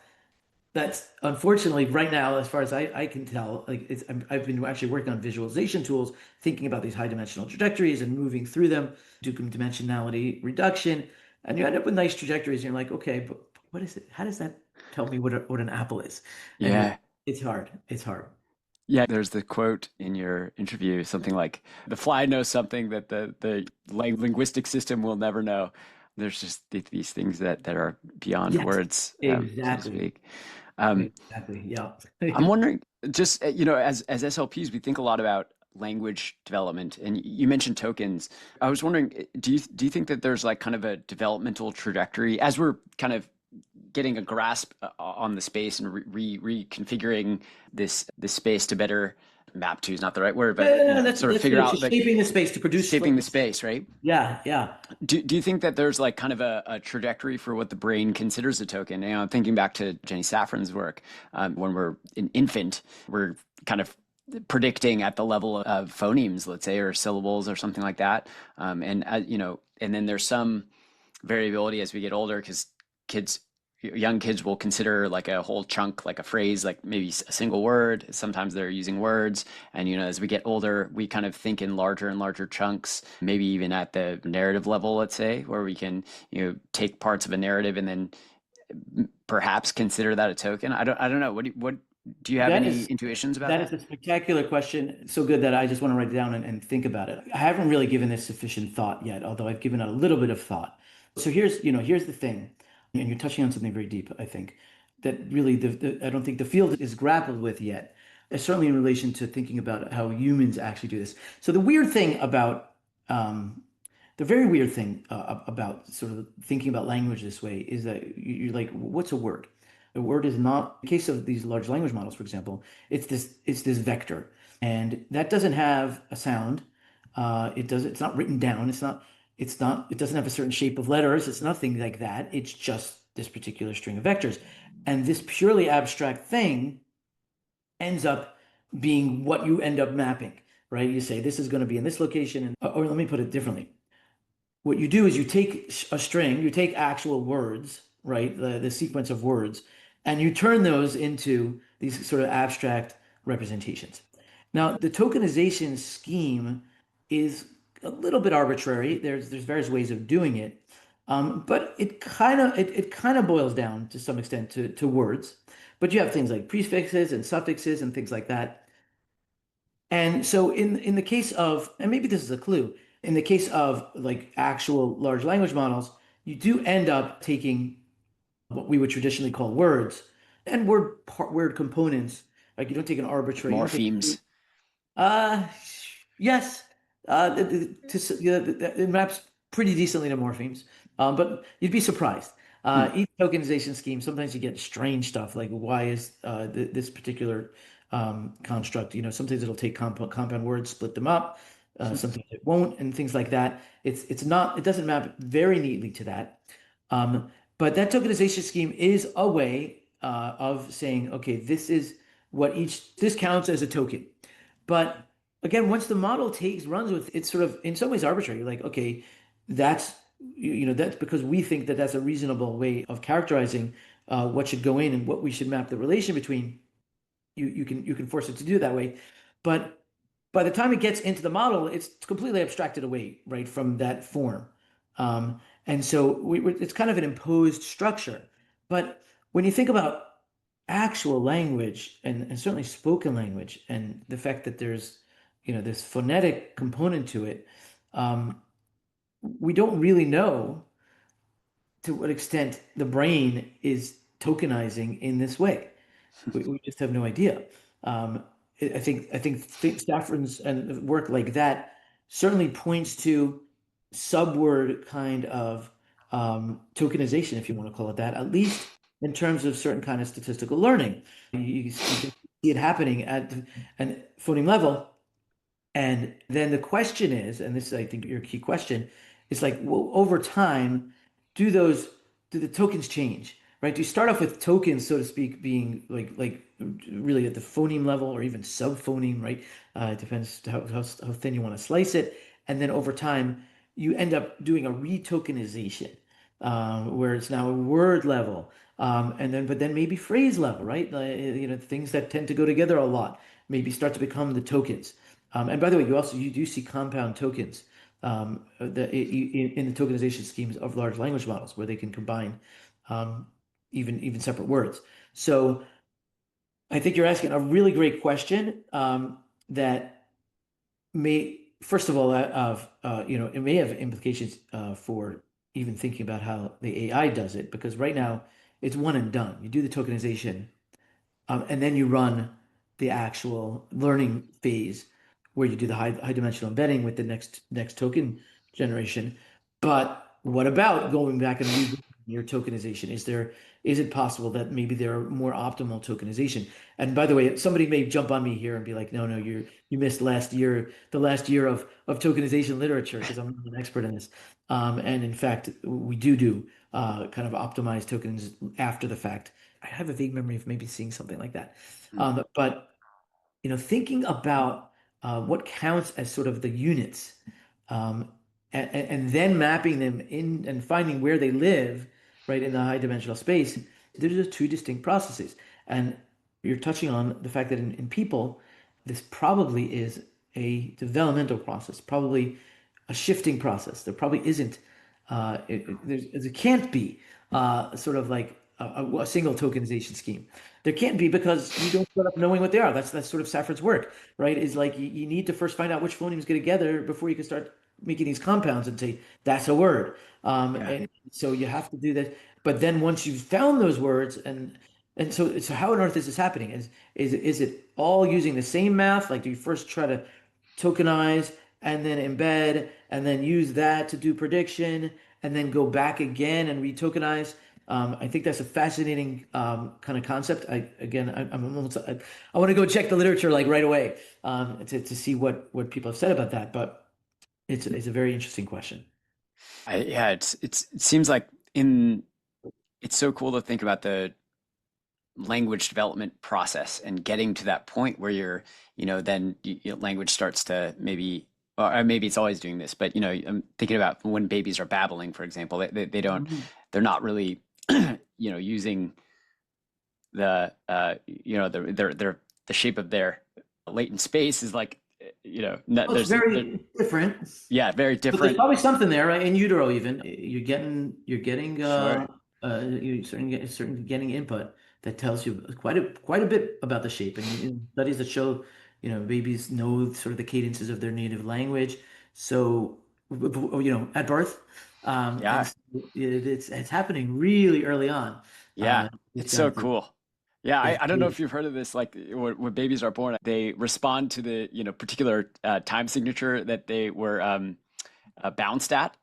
that's unfortunately right now, as far as I can tell, like I've been actually working on visualization tools, thinking about these high dimensional trajectories and moving through them, doing dimensionality reduction, and you end up with nice trajectories. And you're like, okay, but what is it? How does that tell me what an apple is? And Yeah. it's hard. It's hard. Yeah, there's the quote in your interview, something like, the fly knows something that the linguistic system will never know. There's just these things that are beyond Yes, words, so to exactly. speak. Um, Exactly. Yeah. I'm wondering, just as SLPs, we think a lot about language development, and you mentioned tokens. I was wondering, do you think that there's like kind of a developmental trajectory as we're kind of getting a grasp on the space and reconfiguring this space to better map to is not the right word, but Yeah, that's sort of that's figure good. It's out just like shaping the space to produce shaping like the this. space, right? Yeah, yeah. Do you think that there's like kind of a trajectory for what the brain considers a token? Thinking back to Jenny Safran's work, when we're an infant, we're kind of predicting at the level of phonemes, let's say, or syllables or something like that. And then there's some variability as we get older because kids young kids will consider like a whole chunk like a phrase, like maybe a single word. Sometimes they're using words, and as we get older we kind of think in larger and larger chunks, maybe even at the narrative level, let's say, where we can take parts of a narrative and then perhaps consider that a token. I don't know, what do you have That any is intuitions about that is that? a spectacular question. So good that I just want to write it down and think about it. I haven't really given this sufficient thought yet, although I've given it a little bit of thought. So here's the thing, and you're touching on something very deep, I think, that really I don't think the field is grappled with yet, certainly in relation to thinking about how humans actually do this. So um, the very weird thing about sort of thinking about language this way is that you're like, what's a word? A word is not, in the case of these large language models, for example, it's this vector, and that doesn't have a sound. It's not written down. It doesn't have a certain shape of letters. It's nothing like that. It's just this particular string of vectors. And this purely abstract thing ends up being what you end up mapping, right? You say this is going to be in this location, or let me put it differently. What you do is you take a string, you take actual words, right? The sequence of words, and you turn those into these sort of abstract representations. Now, the tokenization scheme is a little bit arbitrary. There's various ways of doing it. But it kind of boils down to some extent to words. But you have things like prefixes and suffixes and things like that. And so in the case of, and maybe this is a clue, in the case of like actual large language models, you do end up taking what we would traditionally call words and word components. Like you don't take an arbitrary, you don't take Morphemes. uh, yes. It maps pretty decently to morphemes, but you'd be surprised. Hmm. Each tokenization scheme, sometimes you get strange stuff like why is this particular construct? Sometimes it'll take compound words, split them up. Sometimes it won't, and things like that. It's not. It doesn't map very neatly to that. But that tokenization scheme is a way of saying, okay, this counts as a token. But again, once the model runs with it's sort of in some ways arbitrary. You're like, okay, that's that's because we think that that's a reasonable way of characterizing what should go in and what we should map the relation between. You can force it to do it that way, but by the time it gets into the model, it's completely abstracted away, right, from that form. And so it's kind of an imposed structure. But when you think about actual language and certainly spoken language and the fact that there's this phonetic component to it, we don't really know to what extent the brain is tokenizing in this way. We just have no idea. Um, I think Stafford's and work like that certainly points to subword kind of tokenization, if you want to call it that, at least in terms of certain kind of statistical learning. You can see it happening at an phoneme level. And then the question is, and this is, I think, your key question, is like, well, over time, do those do the tokens change, right? Do you start off with tokens, so to speak, being like really at the phoneme level or even subphoneme, right? It depends how thin you want to slice it. And then over time, you end up doing a retokenization, where it's now a word level, but then maybe phrase level, right? Things that tend to go together a lot maybe start to become the tokens. And by the way, you do see compound tokens in the tokenization schemes of large language models where they can combine even separate words. So I think you're asking a really great question that may, first of all, it may have implications for even thinking about how the AI does it, because right now it's one and done. You do the tokenization, and then you run the actual learning phase where you do the high dimensional embedding with the next token generation. But what about going back and redoing your tokenization? Is it possible that maybe there are more optimal tokenization? And by the way, somebody may jump on me here and be like, no, no, you missed the last year of tokenization literature, because I'm not an expert in this. And in fact, we do kind of optimized tokens after the fact. I have a vague memory of maybe seeing something like that. But thinking about what counts as sort of the units, and then mapping them in and finding where they live, right, in the high dimensional space, they're just two distinct processes. And you're touching on the fact that in people, this probably is a developmental process, probably a shifting process. There probably isn't, there can't be sort of like a single tokenization scheme. There can't be, because you don't start up knowing what they are. That's sort of Safford's work, right? Is like you need to first find out which phonemes get together before you can start making these compounds and say that's a word. Yeah. And so you have to do that. But then once you've found those words, and so how on earth is this happening? Is it all using the same math? Like, do you first try to tokenize and then embed and then use that to do prediction and then go back again and retokenize? I think that's a fascinating kind of concept. I want to go check the literature like right away to see what people have said about that. But it's a very interesting question. Yeah, it seems like in it's so cool to think about the language development process and getting to that point where language starts to maybe, or maybe it's always doing this, but I'm thinking about when babies are babbling, for example, they don't, Mhm. they're not really, using the, the shape of their latent space is like, Well, it's very different, yeah, very but there's different. probably something there, right? In utero, even you're getting Sure. you're certainly getting input that tells you quite a bit about the shape, and studies that show babies know sort of the cadences of their native language. So at birth, and Yeah. so it's happening really early on. Yeah. Just It's so down to cool. Yeah, it's I don't know if you've heard of this. Like when babies are born, they respond to the particular time signature that they were bounced at.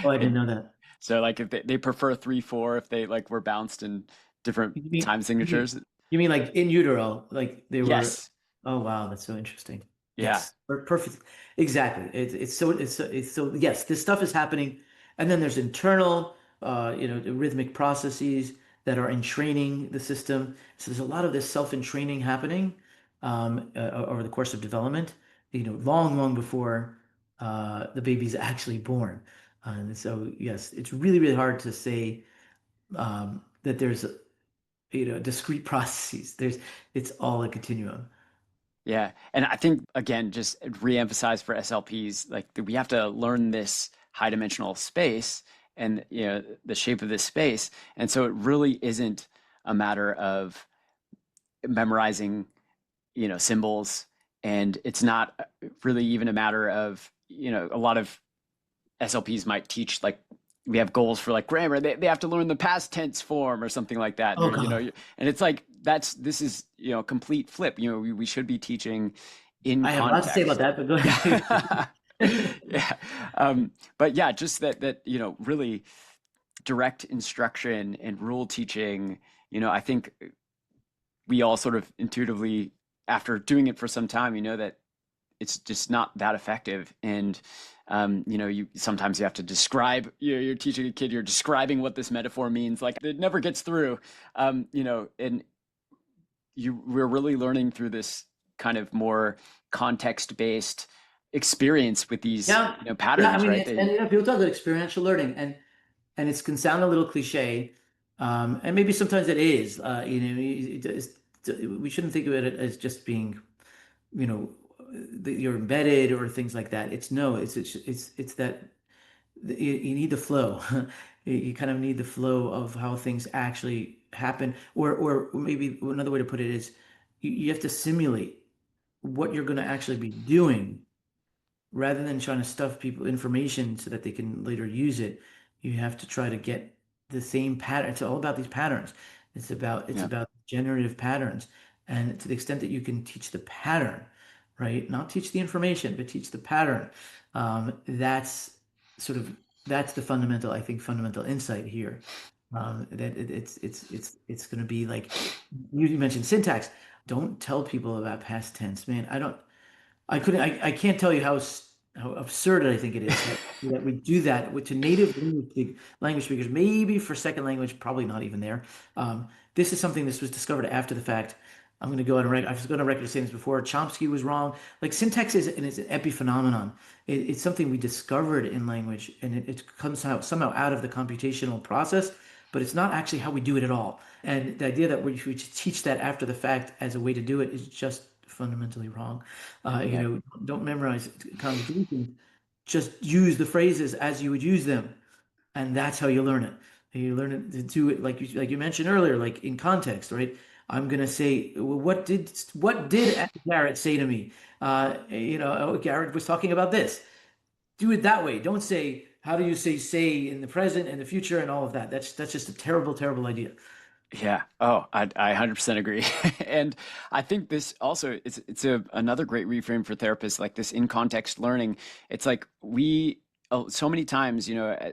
Oh, I didn't And know that. so like if they prefer 3, 4 if they like were bounced in different You mean time you mean signatures. you mean like in utero, like they were? Yes. Oh wow, that's so interesting. Yeah. Yes, perfect. Exactly. It's so yes, this stuff is happening, and then there's internal, the rhythmic processes that are entraining the system. So there's a lot of this self-entraining happening over the course of development. Long, long before the baby's actually born. And so yes, it's really, really hard to say that there's discrete processes. It's all a continuum. Yeah. And I think again, just re-emphasize for SLPs, like that we have to learn this high dimensional space and the shape of this space. And so it really isn't a matter of memorizing, symbols, and it's not really even a matter of, a lot of SLPs might teach like, we have goals for like grammar. They have to learn the past tense form or something like that. Oh And, God, and it's like, this is, complete flip. We should be teaching in I have a lot to say about context. that, but go Yeah. ahead. Yeah. But yeah, just that, really direct instruction and rule teaching, I think we all sort of intuitively, after doing it for some time, that it's just not that effective. And you sometimes you have to describe. You're teaching a kid, you're describing what this metaphor means. Like it never gets through. And we're really learning through this kind of more context-based experience with these Yeah, yeah. I patterns, mean, right? it's, and people talk about experiential learning, and it can sound a little cliche, and maybe sometimes it is. We shouldn't think of it as just being, that you're embedded or things like that. It's no, it's that you need the flow. You kind of need the flow of how things actually happen, or maybe another way to put it is you have to simulate what you're going to actually be doing rather than trying to stuff people information so that they can later use it. You have to try to get the same pattern. It's all about these patterns. It's Yeah, about generative patterns. And to the extent that you can teach the pattern, right? Not teach the information, but teach the pattern. That's sort of that's the fundamental, I think, fundamental insight here. That it's going to be like you mentioned syntax. Don't tell people about past tense, man. I can't tell you how absurd I think it is that we do that to native language speakers, maybe for second language, probably not even there. This is something this was discovered after the fact. I'm going to go on record. I was going to record saying this before. Chomsky was wrong. Like syntax is an epiphenomenon. It's something we discovered in language, and it comes out somehow out of the computational process, but it's not actually how we do it at all. And the idea that we teach that after the fact as a way to do it is just fundamentally wrong. yeah, Don't memorize conjugations. Just use the phrases as you would use them, and that's how you learn it. And you learn it to do it like you mentioned earlier, like in context, right? I'm gonna say, well, what did Garrett say to me? Oh, Garrett was talking about this. Do it that way. Don't say how do you say in the present and the future and all of that. That's just a terrible, terrible idea. yeah. Oh, I 100% agree. And I think this also it's another great reframe for therapists, like this in context learning. It's like so many times,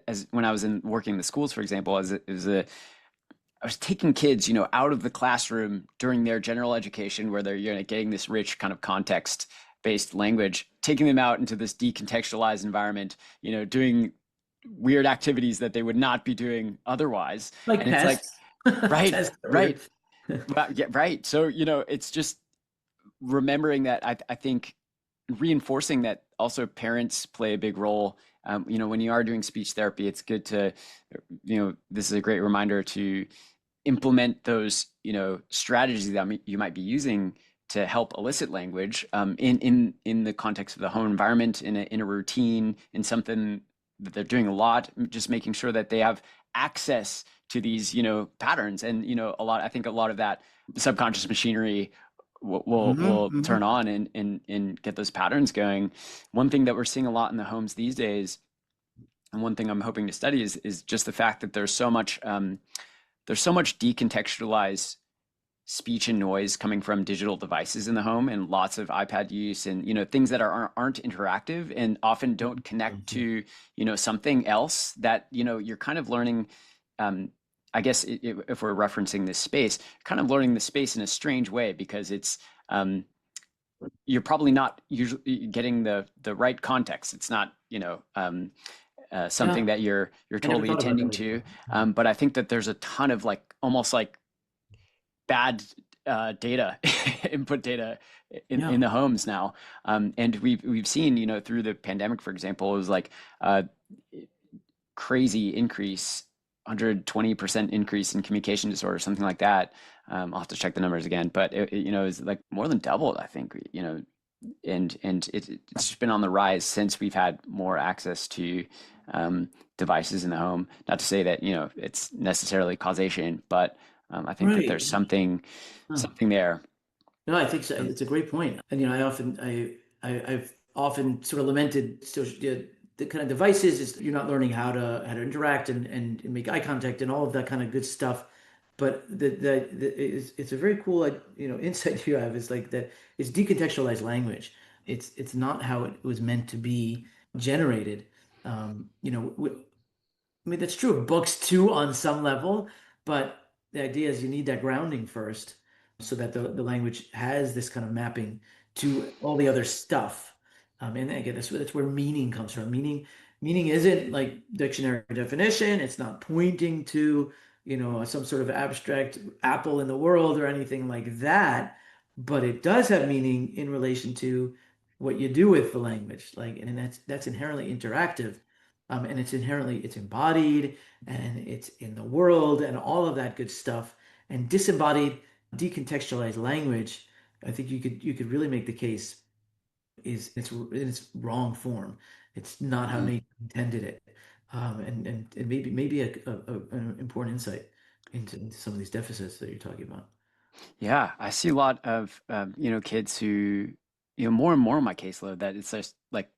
as when I was in working in the schools, for example, I was taking kids, out of the classroom during their general education where they're, getting this rich kind of context based language, taking them out into this decontextualized environment, doing weird activities that they would not be doing otherwise. Like And it's like, pests. right, Pests are right, weird. well, yeah, right. So, it's just remembering that I think reinforcing that also parents play a big role. When you are doing speech therapy, it's good to, this is a great reminder to implement those, strategies that you might be using to help elicit language in the context of the home environment, in a routine, in something that they're doing a lot, just making sure that they have access to these, patterns. And, I think a lot of that subconscious machinery will turn Hmm. on and get those patterns going. One thing that we're seeing a lot in the homes these days, and one thing I'm hoping to study is just the fact that there's so much decontextualized speech and noise coming from digital devices in the home, and lots of iPad use, and things that aren't interactive and often don't connect to something else that you're kind of learning. I guess if we're referencing this space, kind of learning the space in a strange way, because it's you're probably not usually getting the right context. It's not something Yeah, that you're I never totally thought about that attending way to. before. But I think that there's a ton of like almost like bad data, input data in Yeah. the homes now. And we've seen, through the pandemic, for example, it was like crazy increase, 120% increase in communication disorders, something like that. I'll have to check the numbers again, but it's like more than doubled, I think, and it's just been on the rise since we've had more access to devices in the home. Not to say that, it's necessarily causation, but I think that Right. there's something Huh. something there. No, I think so. Um, It's a great point. And I've often sort of lamented social, yeah, the kind of devices. You're not learning how to interact and make eye contact and all of that kind of good stuff. But it's a very cool insight you have is like that it's decontextualized language. It's not how it was meant to be generated. I mean, that's true of books too on some level, but the idea is you need that grounding first so that the language has this kind of mapping to all the other stuff. And again, that's where meaning comes from. Meaning isn't like dictionary definition. It's not pointing to, some sort of abstract apple in the world or anything like that, but it does have meaning in relation to what you do with the language. Like, and that's inherently interactive. And it's embodied and it's in the world and all of that good stuff. And disembodied, decontextualized language, I think you could really make the case is it's in its wrong form. It's not how Mhm. nature intended it. And maybe an important insight into some of these deficits that you're talking about. Yeah, I see a lot of kids who, more and more on my caseload that it's just like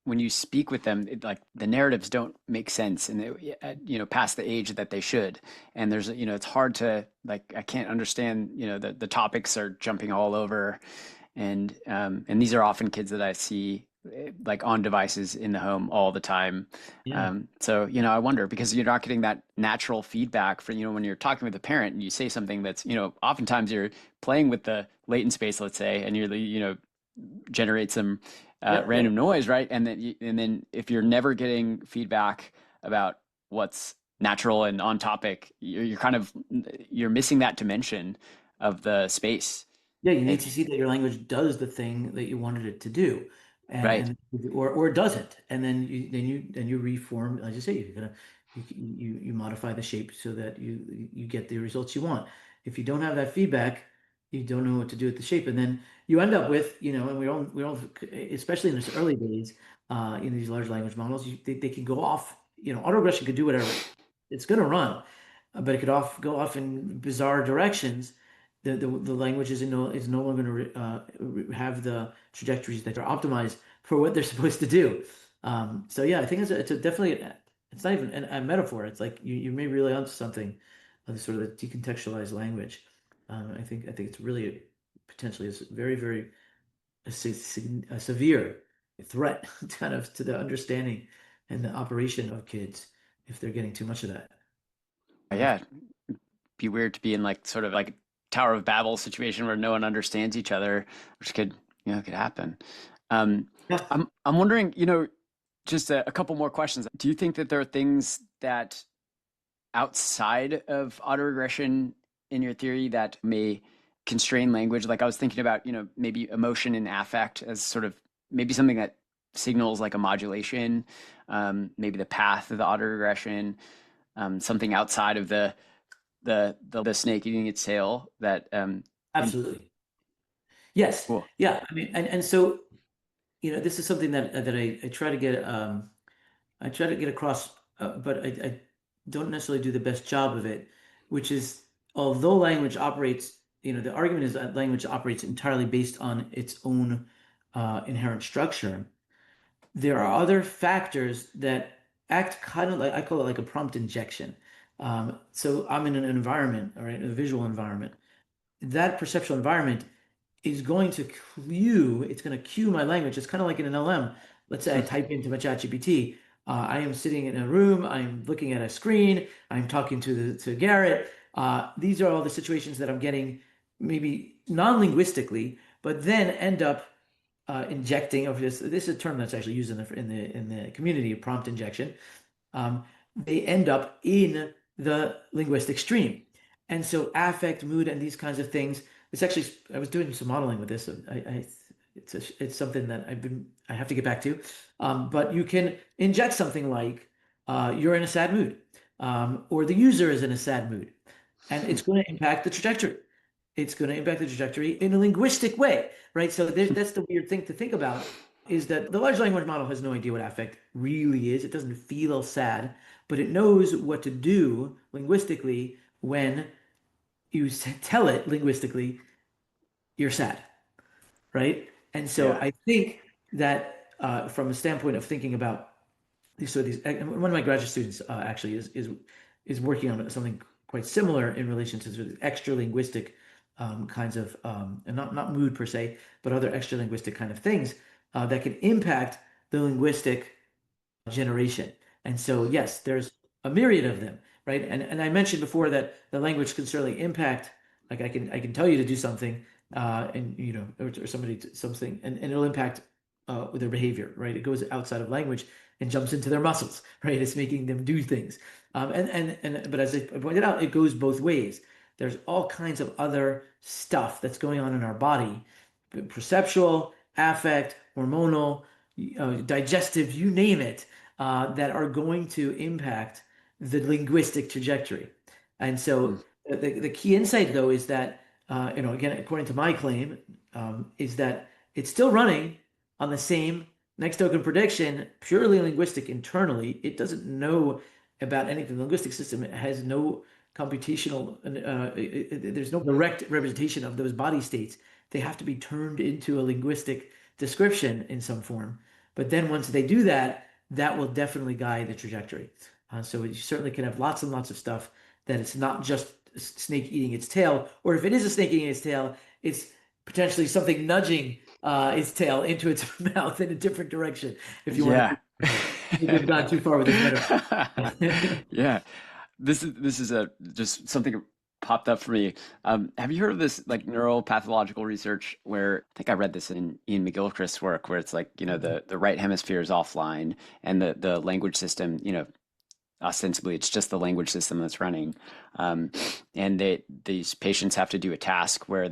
when you speak with them, like the narratives don't make sense, and they, past the age that they should. And there's, it's hard to like I can't understand, the topics are jumping all over, and these are often kids that I see like on devices in the home all the time. Yeah. So, I wonder because you're not getting that natural feedback for, when you're talking with a parent and you say something that's, oftentimes you're playing with the latent space, let's say, and you're, generate some Yeah. Yeah. random noise, right? And then if you're never getting feedback about what's natural and on topic, you're kind of you're missing that dimension of the space. Yeah, you need And to see that your language does the thing that you wanted it to do, right, or it doesn't, and then you reform. As you say, you modify the shape so that you get the results you want. If you don't have that feedback, you don't know what to do with the shape, and then you end up with and we all especially in this early days, in these large language models, they can go off. Autoregression could do whatever it's going to run, but it could go off in bizarre directions. The language is no longer going to have the trajectories that are optimized for what they're supposed to do. So yeah, I think it's definitely it's not even a metaphor. It's like you may be really onto something of the sort of the decontextualized language. I think it's really potentially is very very a severe threat kind of to the understanding and the operation of kids if they're getting too much of that. yeah, be weird to be in like sort of like a Tower of Babel situation where no one understands each other, which could happen. Um, Yeah, I'm wondering, just a couple more questions. Do you think that there are things that outside of autoregression in your theory that may constrain language? Like I was thinking about, maybe emotion and affect as sort of maybe something that signals like a modulation, maybe the path of the autoregression, something outside of the snake eating its tail that in, absolutely. Yes. cool. Yeah. I mean, and so this is something that I try to get across, but I don't necessarily do the best job of it, which is although language operates, the argument is that language operates entirely based on its own inherent structure. There are other factors that act kind of like I call it like a prompt injection. So I'm in an environment, all right, a visual environment. That perceptual environment is going to it's going to cue my language. It's kind of like in an LM. Let's say I type into my ChatGPT. I am sitting in a room. I'm looking at a screen. I'm talking to Garrett. These are all the situations that I'm getting, maybe non-linguistically, but then end up injecting of this is a term that's actually used in the community, prompt injection. They end up in the linguistic stream. And so affect, mood, and these kinds of things. It's actually, I was doing some modeling with this. It's something that I have to get back to. But you can inject something like you're in a sad mood, or the user is in a sad mood, and it's going to impact the trajectory. It's going to impact the trajectory in a linguistic way, right? So that's the weird thing to think about is that the large language model has no idea what affect really is. It doesn't feel sad, but it knows what to do linguistically when you tell it linguistically, you're sad, right? And so Yeah. I think that from a standpoint of thinking about one of my graduate students actually is working on something quite similar in relation to sort of extra linguistic kinds of and not mood per se, but other extra linguistic kind of things that can impact the linguistic generation. And so, yes, there's a myriad of them, right? And I mentioned before that the language can certainly impact, like I can tell you to do something, and or somebody something, and it'll impact their behavior, right? It goes outside of language and jumps into their muscles, right? It's making them do things. But as I pointed out, it goes both ways. There's all kinds of other stuff that's going on in our body, perceptual, affect, hormonal, digestive, you name it, that are going to impact the linguistic trajectory. And so the key insight, though, is that, again, according to my claim, is that it's still running on the same next token prediction, purely linguistic internally. It doesn't know about anything. The linguistic system has no computational, there's no direct representation of those body states. They have to be turned into a linguistic description in some form. But then once they do that, that will definitely guide the trajectory. So you certainly can have lots and lots of stuff that it's not just a snake eating its tail, or if it is a snake eating its tail, it's potentially something nudging its tail into its mouth in a different direction. If you want to, we've gone too far with this metaphor. Yeah. This is just something that popped up for me. Have you heard of this like neuropathological research where I think I read this in Ian McGilchrist's work where it's like, the right hemisphere is offline and the language system, ostensibly it's just the language system that's running. And these patients have to do a task where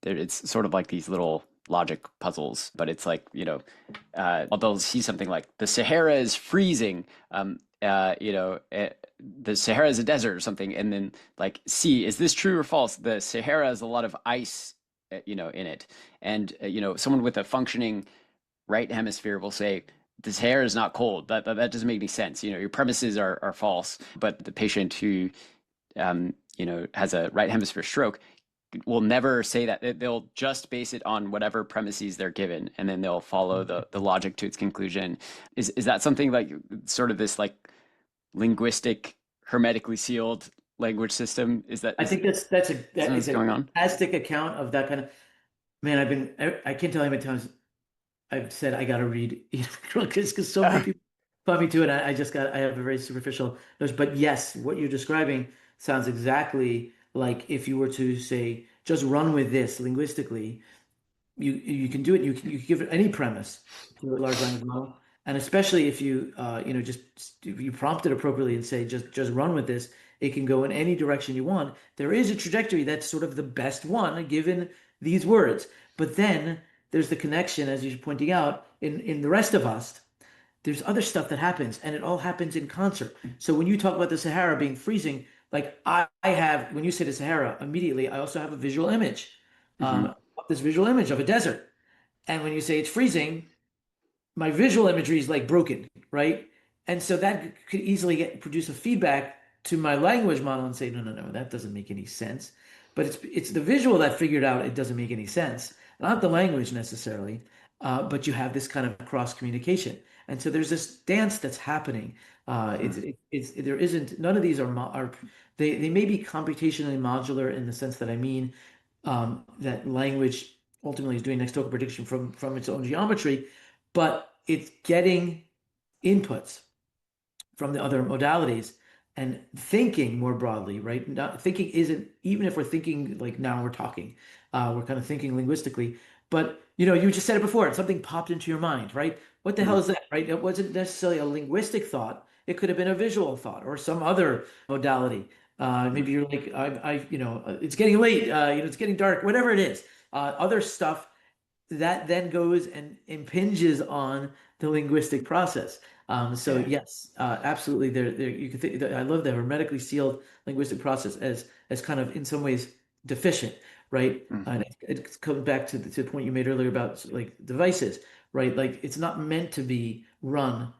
it's sort of like these little logic puzzles, but it's like, they'll see something like the Sahara is freezing, the Sahara is a desert or something, and then like, see, is this true or false? The Sahara has a lot of ice, in it, and someone with a functioning right hemisphere will say the Sahara is not cold. That doesn't make any sense. Your premises are false. But the patient who, has a right hemisphere stroke will never say that. They'll just base it on whatever premises they're given, and then they'll follow the logic to its conclusion. Is that something like sort of this like linguistic hermetically sealed language system? I think that is a going on? fantastic account of that kind of, man. I can't tell you how many times I've said I got to read because so many people put me to it. I have a very superficial notion, but yes, what you're describing sounds exactly like if you were to say, just run with this linguistically, you can do it. You can give it any premise to a large language model, and especially if you just if you prompt it appropriately and say just run with this, it can go in any direction you want. There is a trajectory that's sort of the best one given these words, but then there's the connection, as you're pointing out, in the rest of us. There's other stuff that happens, and it all happens in concert. So when you talk about the Sahara being freezing, like I have, when you say the Sahara, immediately I also have a visual image, this visual image of a desert. And when you say it's freezing, my visual imagery is like broken, right? And so that could easily produce a feedback to my language model and say, no, that doesn't make any sense. But it's the visual that figured out it doesn't make any sense, not the language necessarily. But you have this kind of cross communication, and so there's this dance that's happening. There isn't, none of these are they may be computationally modular in the sense that I mean that language ultimately is doing next token prediction from its own geometry, but it's getting inputs from the other modalities and thinking more broadly, right? Thinking isn't, even if we're thinking like now we're talking, we're kind of thinking linguistically, but you just said it before, and something popped into your mind, right? What the hell is that, right? It wasn't necessarily a linguistic thought. It could have been a visual thought or some other modality. Maybe you're like, it's getting late, it's getting dark, whatever it is. Other stuff that then goes and impinges on the linguistic process. So yes, absolutely. There you can think. I love the hermetically sealed linguistic process as kind of in some ways deficient, right? And it comes back to the point you made earlier about like devices, right? Like it's not meant to be run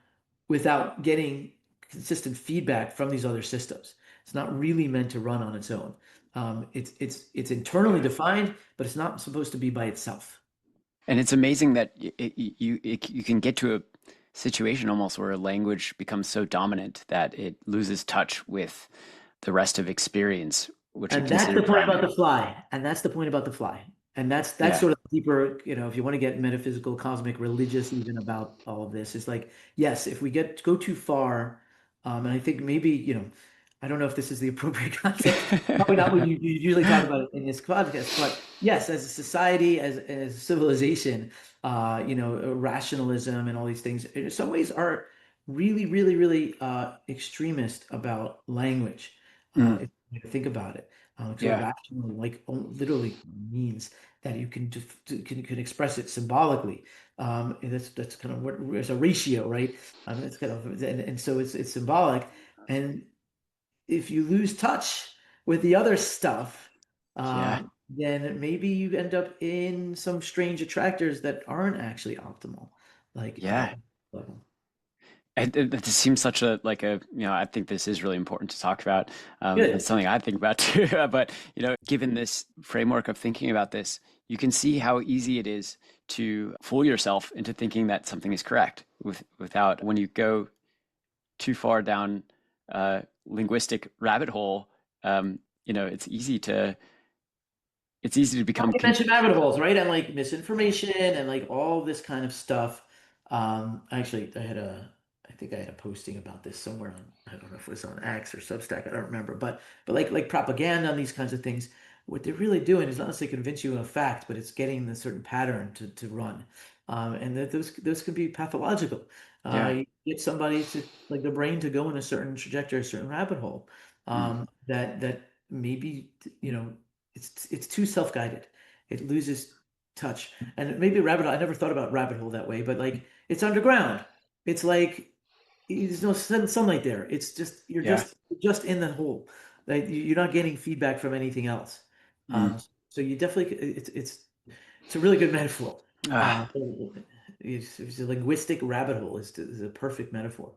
without getting consistent feedback from these other systems. It's not really meant to run on its own. It's internally defined, but it's not supposed to be by itself. And it's amazing that you can get to situation almost where a language becomes so dominant that it loses touch with the rest of experience, which we And that's the consider point about the primary. fly. And that's the point about the fly. And that's Yeah. sort of deeper, if you want to get metaphysical, cosmic, religious, even about all of this, it's like, yes, if we go too far, and I think maybe, I don't know if this is the appropriate context, probably not what you usually talk about in this podcast, but yes, as a society, as a civilization, rationalism and all these things, in some ways are really, really, really extremist about language. Mm, If you think about it. So yeah. rational, like literally means that you can can express it symbolically. And that's kind of what there's a ratio, right? It's kind of and so it's symbolic. And if you lose touch with the other stuff, Yeah. then maybe you end up in some strange attractors that aren't actually optimal, like Yeah. level. It just seems such a like a I think this is really important to talk about. It's Good. something I think about too. But given this framework of thinking about this, you can see how easy it is to fool yourself into thinking that something is correct without when you go too far down linguistic rabbit hole. It's easy to become You mentioned rabbit holes, right? And like misinformation and like all this kind of stuff. Actually, I think I had a posting about this somewhere on, I don't know if it was on X or Substack, I don't remember, but like propaganda and these kinds of things, what they're really doing is not necessarily convince you of a fact, but it's getting the certain pattern to run. And that those can be pathological. yeah. You get somebody to like the brain to go in a certain trajectory, a certain rabbit hole, Mm, that maybe, it's too self-guided. It loses touch. And maybe rabbit hole, I never thought about rabbit hole that way, but like it's underground. It's like there's no sunlight there. It's just yeah. you're just in the hole. Like you're not getting feedback from anything else. Mm. So you definitely it's a really good metaphor. Ah, It's a linguistic rabbit hole is a perfect metaphor.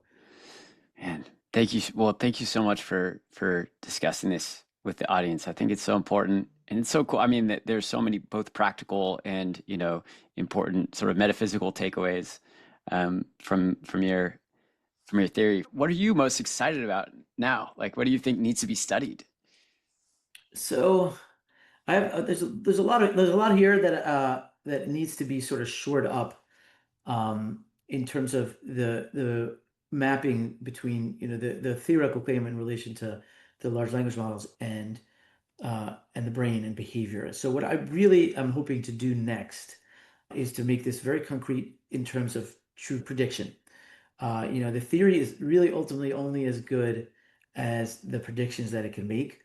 man, thank you. Well, thank you so much for discussing this with the audience. I think it's so important and it's so cool. I mean, there's so many both practical and important sort of metaphysical takeaways from your theory. What are you most excited about now? Like, what do you think needs to be studied? So I have there's a lot here that needs to be sort of shored up in terms of the mapping between the theoretical claim in relation to the large language models and the brain and behavior. So what I really am hoping to do next is to make this very concrete in terms of true prediction. The theory is really ultimately only as good as the predictions that it can make.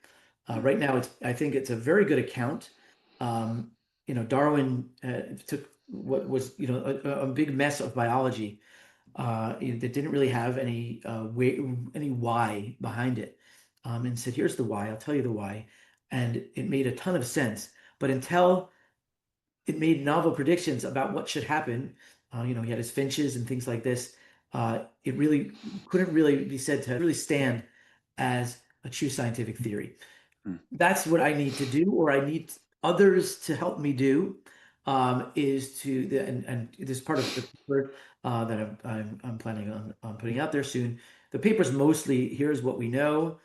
Right now, I think it's a very good account. Darwin took what was a big mess of biology that didn't really have any why behind it, and said, "Here's the why. I'll tell you the why," and it made a ton of sense. But until it made novel predictions about what should happen. He had his finches and things like this. It really couldn't really be said to really stand as a true scientific theory. Mm, That's what I need to do, or I need others to help me do. Is to the and this is part of the paper that I'm planning on putting out there soon. The paper's mostly here's what we know.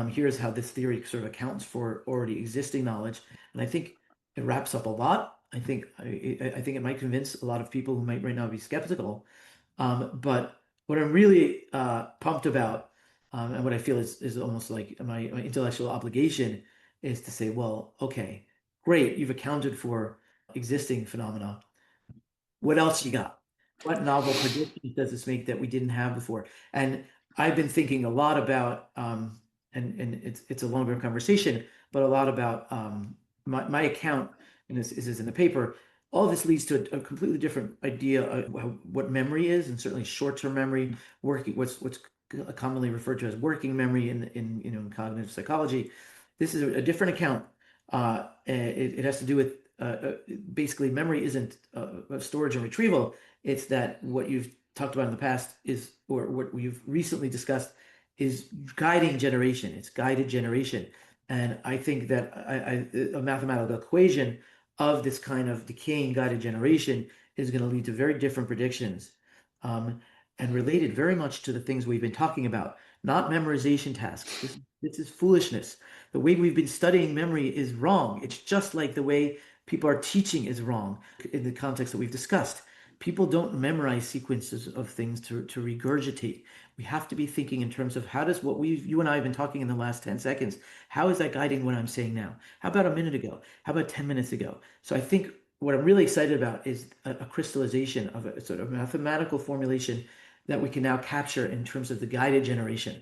Here's how this theory sort of accounts for already existing knowledge, and I think it wraps up a lot. I think it might convince a lot of people who might right now be skeptical. But what I'm really pumped about, and what I feel is almost like my intellectual obligation, is to say, well, okay, great, you've accounted for existing phenomena. What else you got? What novel predictions does this make that we didn't have before? And I've been thinking a lot about, and it's a longer conversation, but a lot about my account, and this is in the paper. All this leads to a completely different idea of what memory is, and certainly short-term memory, what's commonly referred to as working memory in cognitive psychology. This is a different account. It has to do with basically memory isn't storage and retrieval. It's that what you've talked about in the past is, or what we've recently discussed is guiding generation. It's guided generation. And I think that a mathematical equation of this kind of decaying guided generation is going to lead to very different predictions. Um, and related very much to the things we've been talking about, not memorization tasks. This is foolishness. The way we've been studying memory is wrong. It's just like the way people are teaching is wrong in the context that we've discussed. People don't memorize sequences of things to regurgitate. We have to be thinking in terms of how does what you and I have been talking in the last 10 seconds, how is that guiding what I'm saying now? How about a minute ago? How about 10 minutes ago? So I think what I'm really excited about is a crystallization of a sort of mathematical formulation that we can now capture in terms of the guided generation.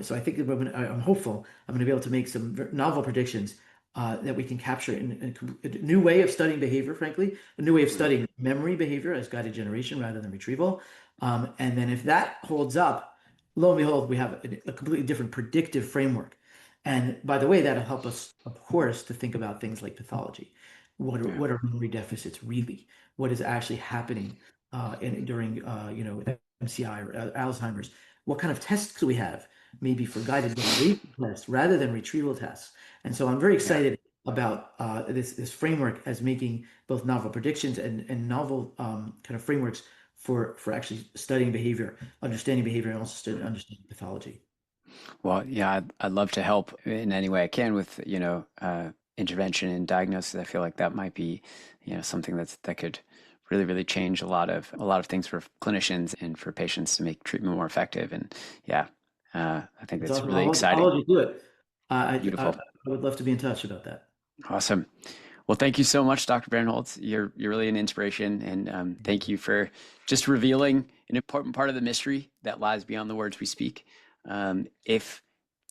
So I think that I'm hopeful I'm going to be able to make some novel predictions that we can capture in a new way of studying behavior, frankly, a new way of studying memory behavior as guided generation rather than retrieval. And then if that holds up, lo and behold, we have a completely different predictive framework. And by the way, that'll help us, of course, to think about things like pathology. Yeah. What are memory deficits really? What is actually happening during MCI or Alzheimer's? What kind of tests do we have? Maybe for guided generation tests rather than retrieval tests. And so I'm very Yeah. excited about this framework as making both novel predictions and novel kind of frameworks for actually studying behavior, understanding behavior, and also understanding pathology. Well, yeah, I'd love to help in any way I can with, intervention and diagnosis. I feel like that might be, something that could really, really change a lot of things for clinicians and for patients to make treatment more effective. And yeah, I think That's that's awesome. really I'll exciting. hold you to it. I Beautiful. would love to be in touch about that. Awesome. Well, thank you so much, Dr. Barenholtz. You're really an inspiration, and thank you for just revealing an important part of the mystery that lies beyond the words we speak. If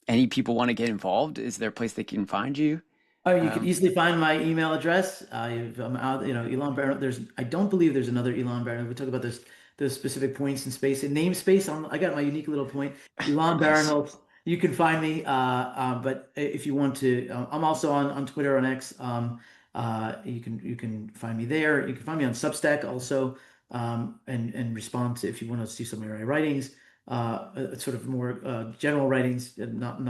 any people want to get involved, is there a place they can find you? Oh, you can Um, easily find my email address. I'm out, Elan Barenholtz. I don't believe there's another Elan Barenholtz. We talk about this, those specific points in space and namespace. I got my unique little point. Elan nice. Barenholtz. You can find me. But if you want to, I'm also on Twitter on X. You can find me there. You can find me on Substack also, and respond to if you want to see some of my writings, sort of more general writings, not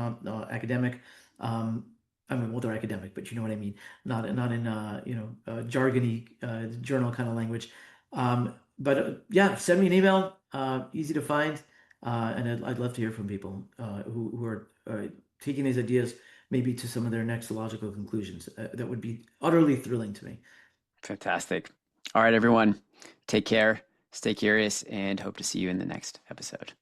academic. Um, I mean, well, they're academic, but you know what I mean. Not in jargony journal kind of language. But yeah, send me an email. Easy to find, and I'd love to hear from people who are taking these ideas maybe to some of their next logical conclusions. That would be utterly thrilling to me. Fantastic. All right, everyone. Take care, stay curious, and hope to see you in the next episode.